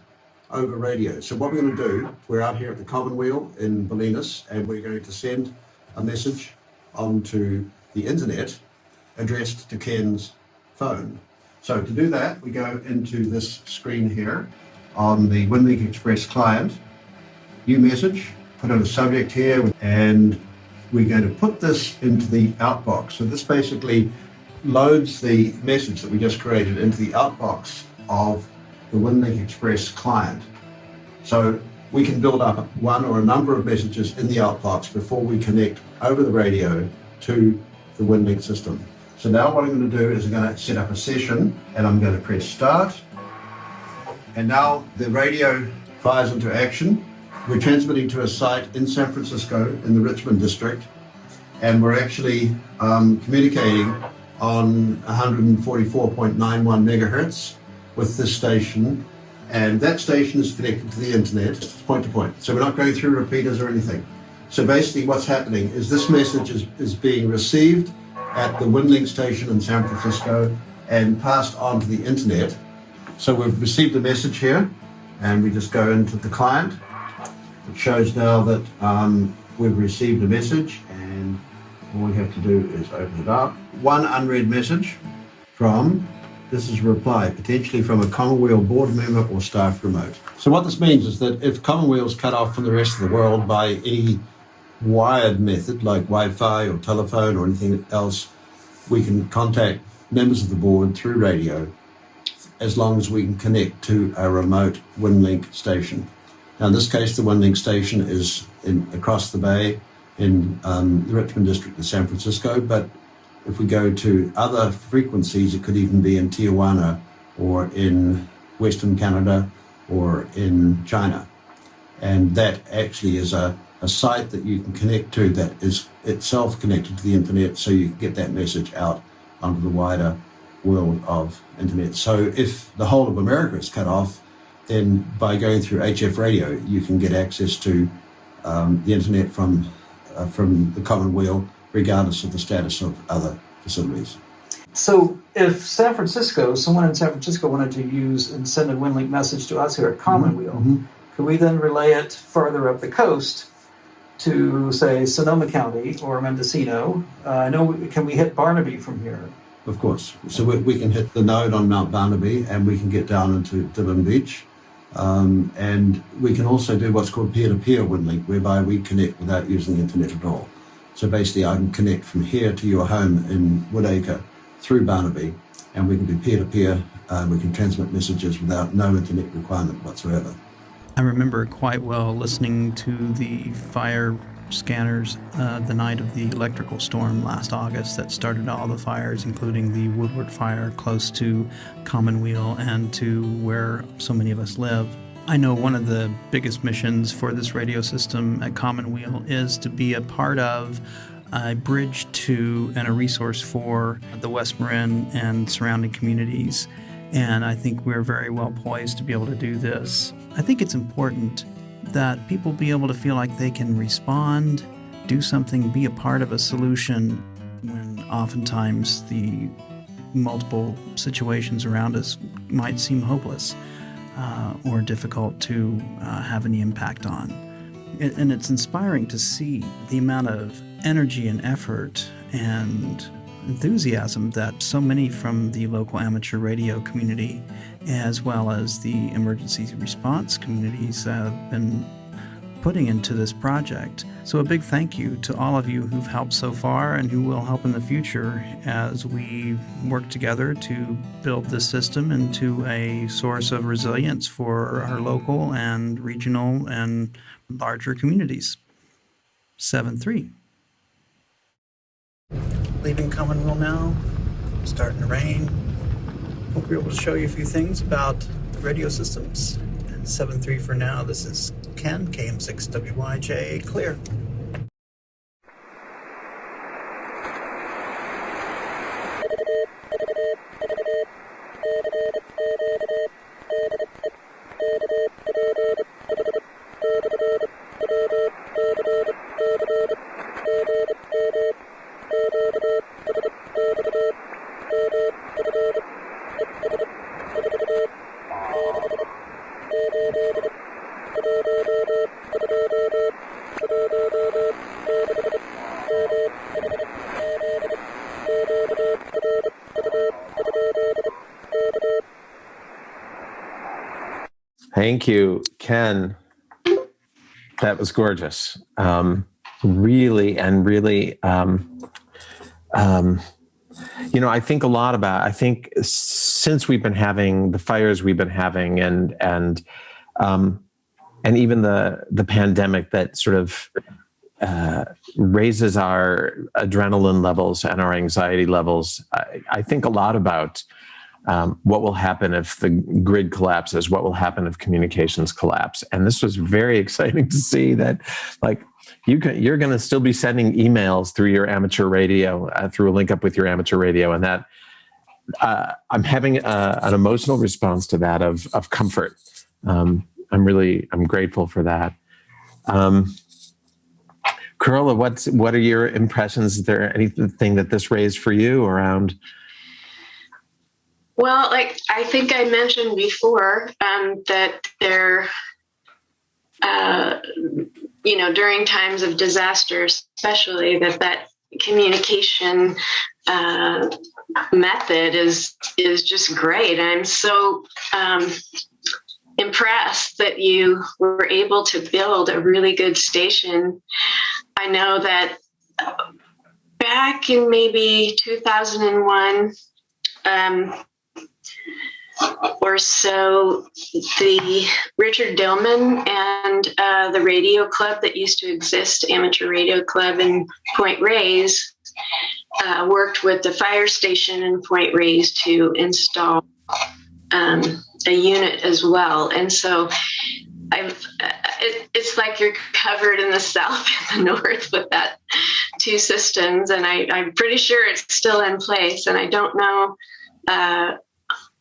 over radio. So what we're going to do, we're out here at the Commonweal in Bolinas, and we're going to send a message onto the internet addressed to Ken's phone. So to do that, we go into this screen here on the WinLink Express client, new message, put in a subject here, and we're going to put this into the outbox. So this basically loads the message that we just created into the outbox of the WinLink Express client. So we can build up one or a number of messages in the outbox before we connect over the radio to the WinLink system. So now what I'm going to do is I'm going to set up a session, and I'm going to press start. And now the radio fires into action. We're transmitting to a site in San Francisco in the Richmond district, and we're actually communicating on 144.91 megahertz with this station, and that station is connected to the internet point to point. So we're not going through repeaters or anything. So basically what's happening is this message is being received at the WinLink station in San Francisco and passed on to the internet. So we've received a message here, and we just go into the client. It shows now that we've received a message, and all we have to do is open it up. One unread message from, this is a reply, potentially from a Commonweal board member or staff remote. So what this means is that if Commonweal's cut off from the rest of the world by any wired method like Wi-Fi or telephone or anything else, we can contact members of the board through radio as long as we can connect to a remote WinLink station. Now in this case, the WinLink station is across the bay in the Richmond district of San Francisco, but if we go to other frequencies, it could even be in Tijuana or in Western Canada or in China. And that actually is a site that you can connect to that is itself connected to the internet, so you can get that message out onto the wider world of internet. So if the whole of America is cut off, then by going through HF radio, you can get access to the internet from the Commonweal, regardless of the status of other facilities. So if someone in San Francisco wanted to use and send a WinLink message to us here at Commonweal, could we then relay it farther up the coast to, say, Sonoma County or Mendocino? Can we hit Barnaby from here? Of course. So we can hit the node on Mount Barnaby, and we can get down into Dillon Beach. And we can also do what's called peer-to-peer WinLink, whereby we connect without using the internet at all. So basically I can connect from here to your home in Woodacre through Barnaby, and we can do peer-to-peer. We can transmit messages without no internet requirement whatsoever. I remember quite well listening to the fire scanners the night of the electrical storm last August that started all the fires, including the Woodward fire close to Commonweal and to where so many of us live. I know one of the biggest missions for this radio system at Commonweal is to be a part of a bridge to and a resource for the West Marin and surrounding communities. And I think we're very well poised to be able to do this. I think it's important that people be able to feel like they can respond, do something, be a part of a solution when oftentimes the multiple situations around us might seem hopeless or difficult to have any impact on. And it's inspiring to see the amount of energy and effort and enthusiasm that so many from the local amateur radio community, as well as the emergency response communities, have been putting into this project. So a big thank you to all of you who've helped so far and who will help in the future as we work together to build this system into a source of resilience for our local and regional and larger communities. 7-3. Leaving Commonweal now, starting to rain. Hope we're able to show you a few things about the radio systems. And 7-3 for now. This is Ken, KM6WYJ, clear. Thank you, Ken. That was gorgeous. Really, I think a lot about, I think since we've been having the fires we've been having and even the pandemic that sort of raises our adrenaline levels and our anxiety levels, I think a lot about what will happen if the grid collapses, what will happen if communications collapse. And this was very exciting to see that, like, you're going to still be sending emails through your amateur radio, through a link up with your amateur radio. And that I'm having an emotional response to that of comfort. I'm grateful for that. Carola, what are your impressions? Is there anything that this raised for you around? Well, like I think I mentioned before, that there, during times of disaster, especially that communication method is just great. I'm so impressed that you were able to build a really good station. I know that back in maybe 2001, or so, the Richard Dillman and the radio club that used to exist, amateur radio club in Point Reyes, worked with the fire station in Point Reyes to install a unit as well. And so it's like you're covered in the south and the north with that two systems. And I'm pretty sure it's still in place. And I don't know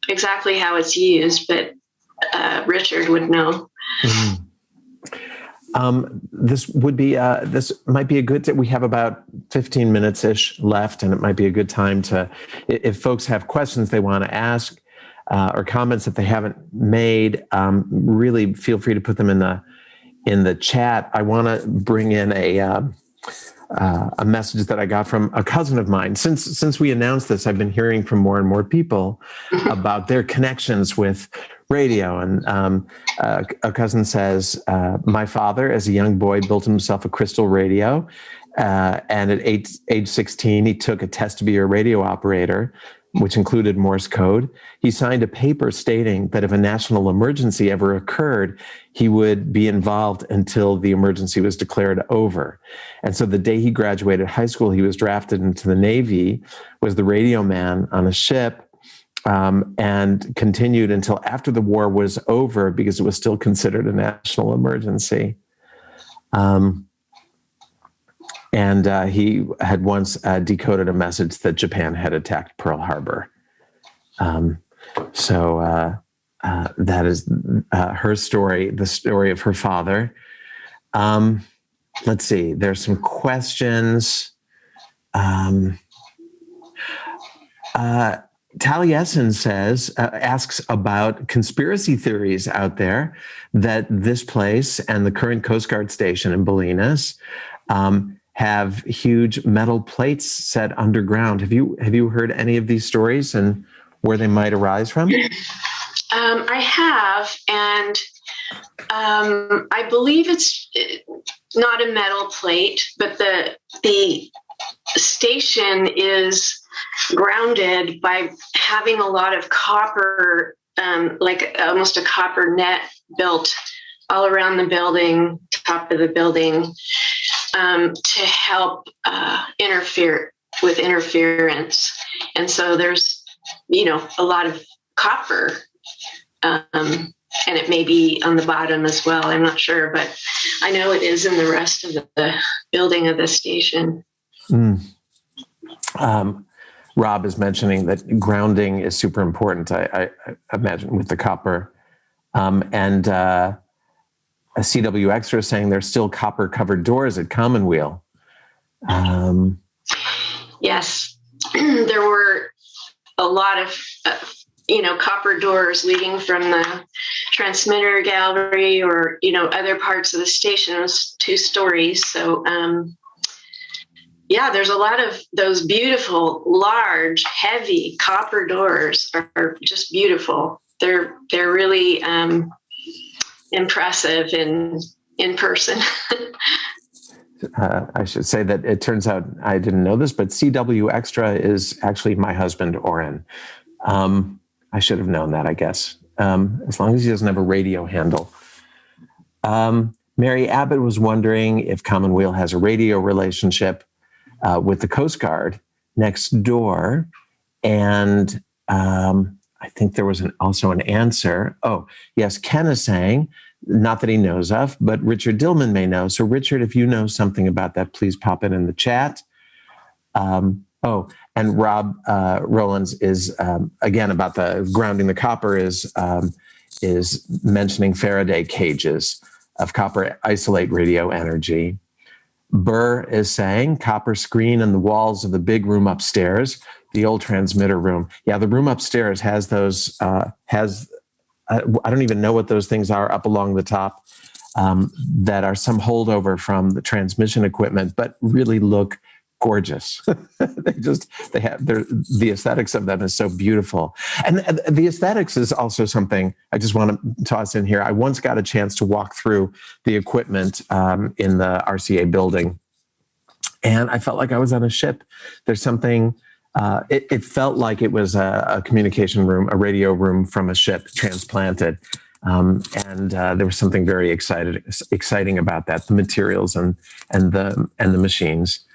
exactly how it's used, but Richard would know. Mm-hmm. This might be a good, we have about 15 minutes-ish left, and it might be a good time to, if folks have questions they want to ask or comments that they haven't made, really feel free to put them in the chat. I want to bring in a message that I got from a cousin of mine. Since we announced this, I've been hearing from more and more people about their connections with radio. And a cousin says, my father, as a young boy, built himself a crystal radio. And at age 16, he took a test to be a radio operator, which included Morse code. He signed a paper stating that if a national emergency ever occurred, he would be involved until the emergency was declared over. And so the day he graduated high school, he was drafted into the Navy, was the radio man on a ship, and continued until after the war was over because it was still considered a national emergency. And he had once decoded a message that Japan had attacked Pearl Harbor. So that is her story, the story of her father. Let's see, there's some questions. Taliesin asks about conspiracy theories out there that this place and the current Coast Guard station in Bolinas have huge metal plates set underground. Have you heard any of these stories and where they might arise from? I have, and I believe it's not a metal plate, but the station is grounded by having a lot of copper, like almost a copper net built all around the building, top of the building. to help interfere with interference. And so there's, a lot of copper, and it may be on the bottom as well. I'm not sure, but I know it is in the rest of the building of the station. Rob is mentioning that grounding is super important, I imagine, with the copper. And a CW Extra is saying there's still copper-covered doors at Commonweal. Yes, there were a lot of, copper doors leading from the transmitter gallery or, other parts of the station. It was 2 stories. So, there's a lot of those beautiful, large, heavy copper doors are just beautiful. They're really impressive in person. I should say that it turns out I didn't know this, but CW Extra is actually my husband, Oren. I should have known that, I guess, as long as he doesn't have a radio handle. Mary Abbott was wondering if Commonweal has a radio relationship with the Coast Guard next door. And I think there was also an answer. Oh, yes, Ken is saying, not that he knows of, but Richard Dillman may know. So Richard, if you know something about that, please pop it in the chat. And Rob Rowlands is, again, about the grounding the copper is mentioning Faraday cages of copper isolate radio energy. Burr is saying copper screen in the walls of the big room upstairs, the old transmitter room. Yeah, the room upstairs has those, I don't even know what those things are up along the top, that are some holdover from the transmission equipment, but really look gorgeous. The aesthetics of them is so beautiful. And the aesthetics is also something I just want to toss in here. I once got a chance to walk through the equipment in the RCA building, and I felt like I was on a ship. There's something, it felt like it was a communication room, a radio room from a ship transplanted. And there was something very exciting about that, the materials and the machines.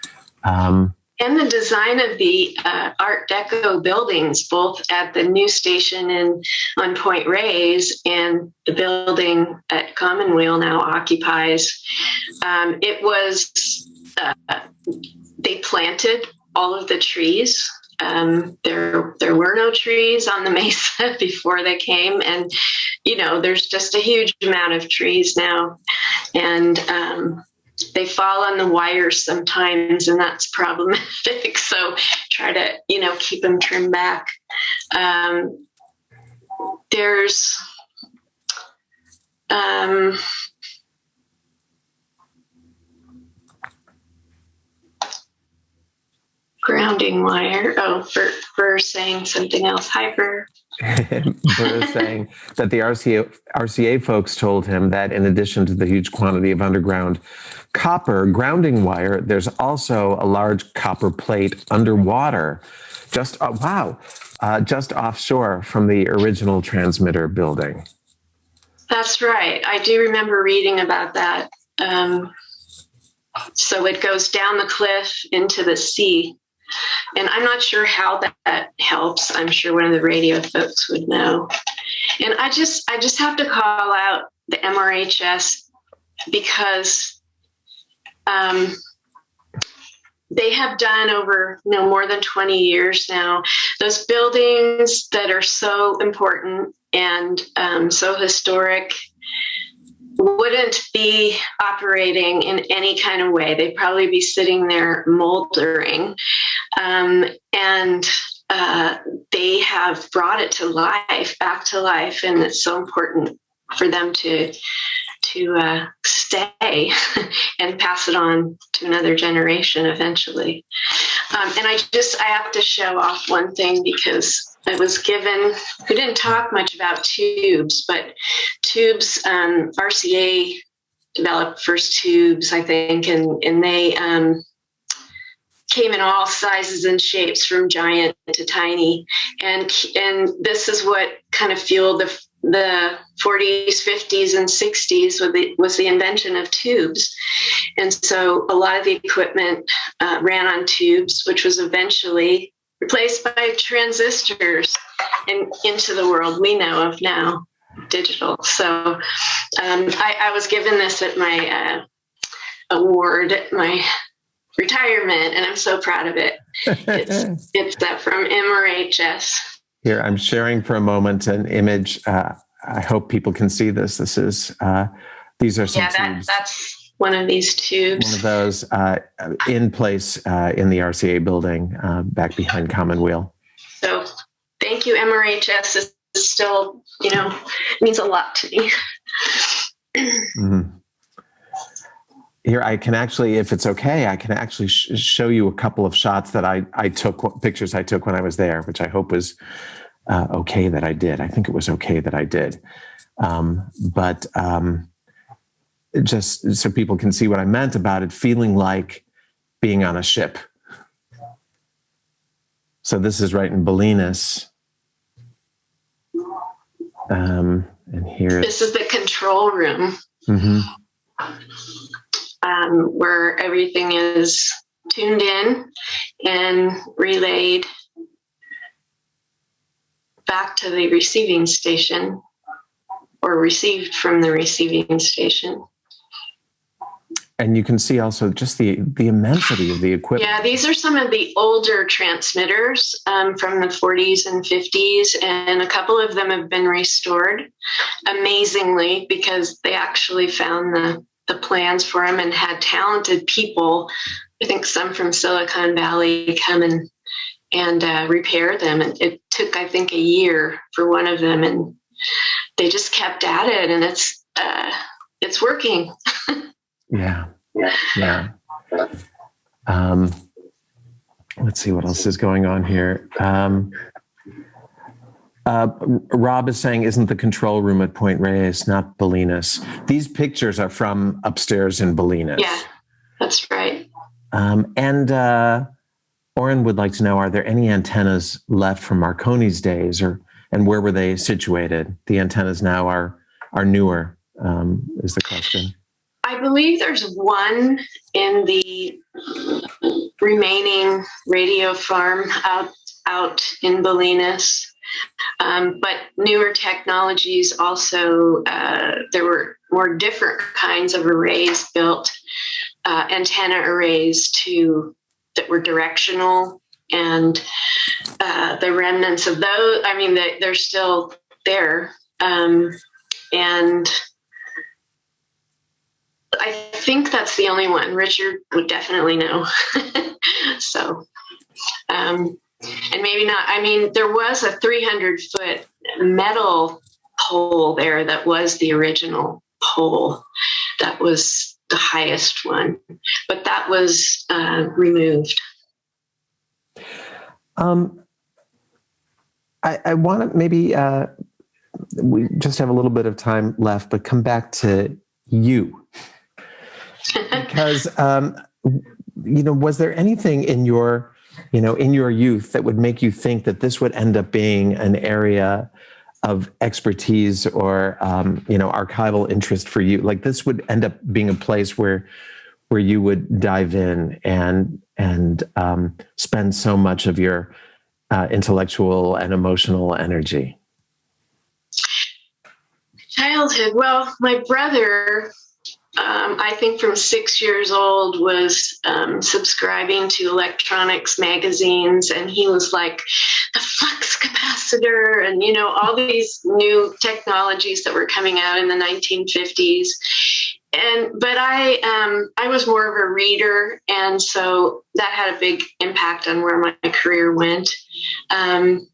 And the design of the Art Deco buildings, both at the new station on Point Reyes and the building at Commonweal now occupies. It was, they planted all of the trees. There were no trees on the mesa before they came. And, there's just a huge amount of trees now. And, they fall on the wires sometimes, and that's problematic. So try to, keep them trimmed back. There's grounding wire. Oh, Burr saying something else. Hi, Burr. Burr is saying that the RCA folks told him that in addition to the huge quantity of underground copper grounding wire, there's also a large copper plate underwater, just offshore from the original transmitter building. That's right. I do remember reading about that. So it goes down the cliff into the sea. And I'm not sure how that helps. I'm sure one of the radio folks would know. And I just have to call out the MRHS because they have done over more than 20 years now, those buildings that are so important and so historic wouldn't be operating in any kind of way. They'd probably be sitting there moldering. And they have brought it to life, back to life. And it's so important for them to stay and pass it on to another generation eventually. And I have to show off one thing because I was given, we didn't talk much about tubes, but tubes, RCA developed first tubes, I think, and they came in all sizes and shapes from giant to tiny. And this is what kind of fueled the 40s, 50s, and 60s was the invention of tubes. And so a lot of the equipment ran on tubes, which was eventually replaced by transistors and into the world we know of now, digital. So I was given this at my award at my retirement, and I'm so proud of it. It's from MRHS. Here, I'm sharing for a moment an image. I hope people can see this. This is, these are some tubes. That's one of these tubes. One of those in place in the RCA building back behind Commonweal. So thank you, MRHS. This is still, means a lot to me. Mm-hmm. Here, I can actually, if it's okay, I can actually show you a couple of shots that I took, pictures I took when I was there, which I hope was okay that I did. I think it was okay that I did. But just so people can see what I meant about it feeling like being on a ship. So this is right in Bolinas. And here. This is the control room. Mm-hmm. Where everything is tuned in and relayed back to the receiving station or received from the receiving station. And you can see also just the immensity of the equipment. Yeah, these are some of the older transmitters from the 40s and 50s, and a couple of them have been restored amazingly because they actually found the plans for them and had talented people, I think some from Silicon Valley, come and repair them. And it took, I think, a year for one of them, and they just kept at it, and it's working. Yeah. Let's see what else is going on here. Rob is saying, isn't the control room at Point Reyes, not Bolinas? These pictures are from upstairs in Bolinas. Yeah, that's right. And Oren would like to know, are there any antennas left from Marconi's days, and where were they situated? The antennas now are newer, is the question. I believe there's one in the remaining radio farm out in Bolinas. But newer technologies also, there were more different kinds of arrays built, antenna arrays that were directional, and the remnants of those, they're still there. And I think that's the only one. Richard would definitely know. So, and maybe not. There was a 300-foot metal pole there that was the original pole. That was the highest one, but that was removed. I want to maybe, we just have a little bit of time left, but come back to you. Because, was there anything in your youth that would make you think that this would end up being an area of expertise or, archival interest for you? Like this would end up being a place where you would dive in and spend so much of your intellectual and emotional energy? Childhood. Well, my brother, I think from 6 years old, was subscribing to electronics magazines, and he was like the flux capacitor and, all these new technologies that were coming out in the 1950s. But I was more of a reader, and so that had a big impact on where my career went. And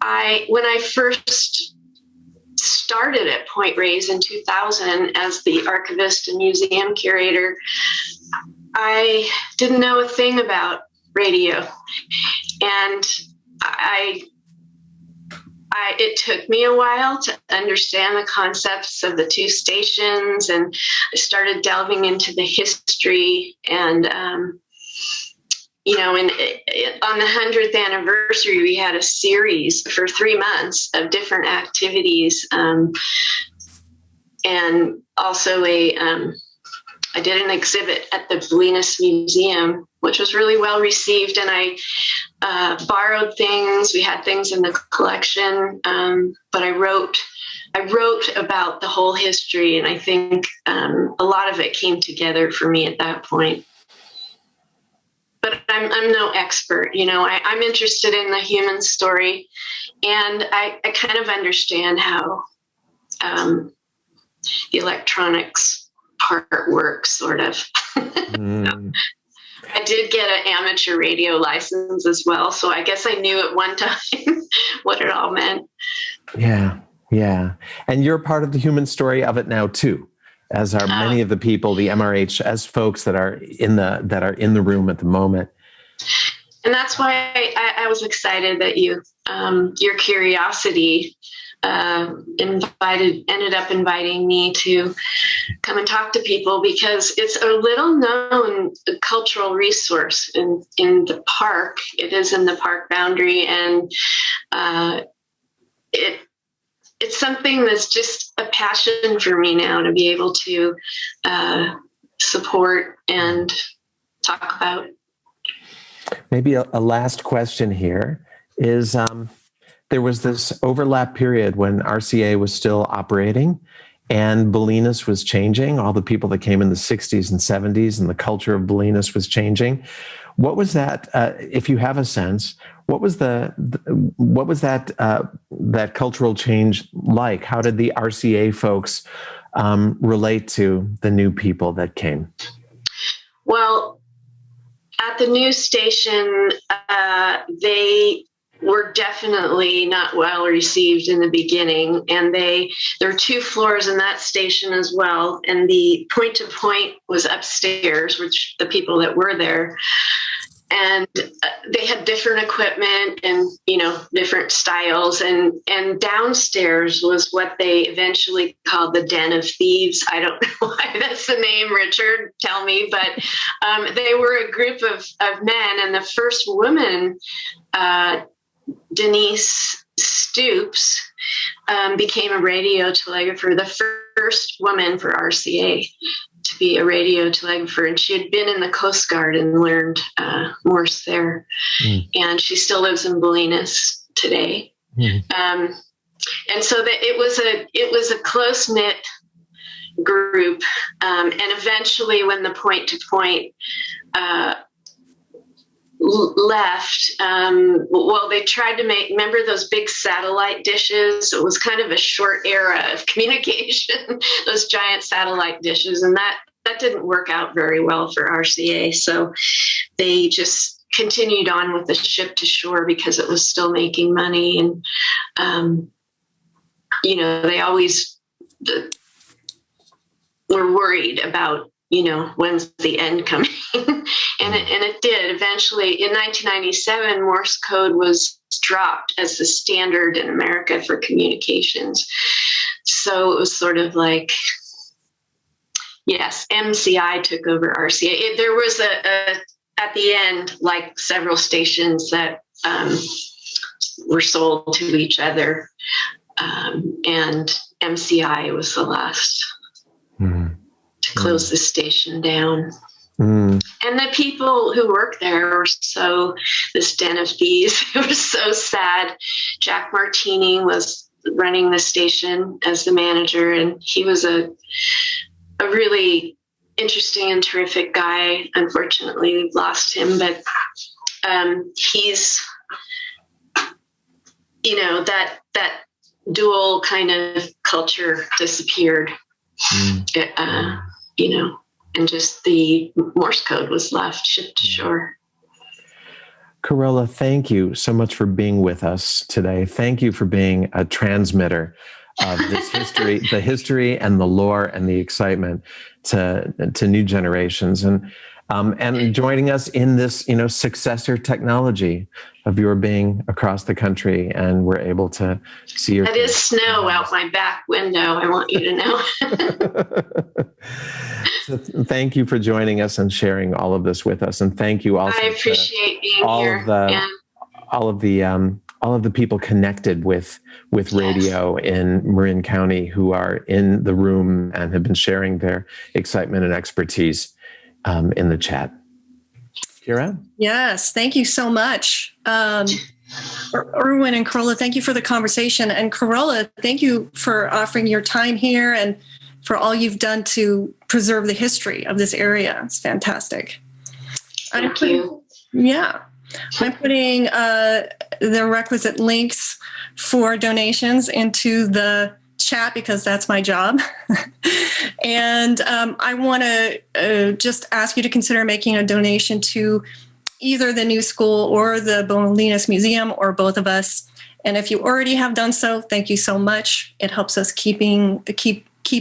when I first started at Point Reyes in 2000 as the archivist and museum curator, I didn't know a thing about radio, and it took me a while to understand the concepts of the two stations, and I started delving into the history, and on the 100th anniversary, we had a series for 3 months of different activities, and also I did an exhibit at the Bolinas Museum, which was really well received, and I borrowed things. We had things in the collection, but I wrote about the whole history, and I think a lot of it came together for me at that point. But I'm no expert, I'm interested in the human story, and I kind of understand how the electronics part works, sort of. I did get an amateur radio license as well, so I guess I knew at one time what it all meant. Yeah. And you're part of the human story of it now too, as are many of the people, the MRHS folks that are in the room at the moment. And that's why I was excited that your curiosity ended up inviting me to come and talk to people, because it's a little known cultural resource in the park. It is in the park boundary, and it's something that's just a passion for me now to be able to support and talk about. Maybe a last question here is, there was this overlap period when RCA was still operating and Bolinas was changing. All the people that came in the 60s and 70s, and the culture of Bolinas was changing. What was that, if you have a sense, what was that cultural change like? How did the RCA folks relate to the new people that came? Well, at the news station, they were definitely not well received in the beginning, and there were 2 floors in that station as well, and the point-to-point was upstairs, which the people that were there, and they had different equipment and different styles, and downstairs was what they eventually called the Den of Thieves. I don't know why that's the name, Richard, tell me, but they were a group of men, and the first woman, Denise Stoops, became a radio telegrapher, the first woman for RCA to be a radio telegrapher, and she had been in the Coast Guard and learned Morse there, and she still lives in Bolinas today. And so it was a close-knit group, and eventually when the point-to-point left, they tried to remember those big satellite dishes? It was kind of a short era of communication, those giant satellite dishes, and that didn't work out very well for RCA. So they just continued on with the ship to shore because it was still making money. And, they always were worried about, when's the end coming? and it did. Eventually, in 1997, Morse code was dropped as the standard in America for communications. So it was sort of like, yes, MCI took over RCA. There was at the end, like several stations that were sold to each other, and MCI was the last to close the station down. And the people who worked there were this Den of Thieves, it was so sad. Jack Martini was running the station as the manager, and he was a really interesting and terrific guy. Unfortunately, we've lost him, but he's, that dual kind of culture disappeared, and just the Morse code was left, ship to shore. Carola, thank you so much for being with us today. Thank you for being a transmitter of this history, the history and the lore and the excitement to new generations, and joining us in this, successor technology of your being across the country, and we're able to see your. That is snow out my back window, I want you to know. Thank you for joining us and sharing all of this with us, and thank you also. I appreciate being all here. Of the, all of the people connected with radio in Marin County who are in the room and have been sharing their excitement and expertise in the chat. Kira? Yes, thank you so much. Irwin and Carola, thank you for the conversation. And Carola, thank you for offering your time here and for all you've done to preserve the history of this area. It's fantastic. Thank you. Yeah. I'm putting the requisite links for donations into the chat because that's my job. And I want to just ask you to consider making a donation to either the new school or the Bolinas Museum or both of us. And if you already have done so, thank you so much. It helps us keep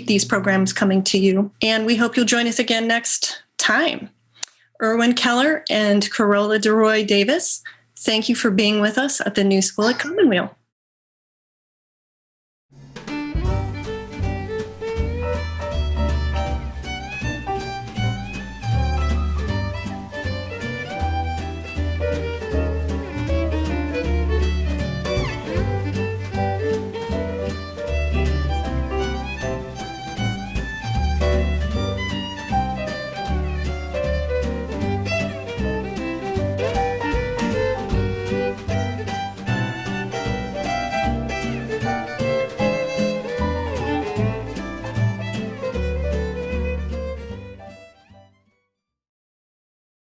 these programs coming to you. And we hope you'll join us again next time. Irwin Keller and Carola DeRooy Davis, thank you for being with us at the New School at Commonweal.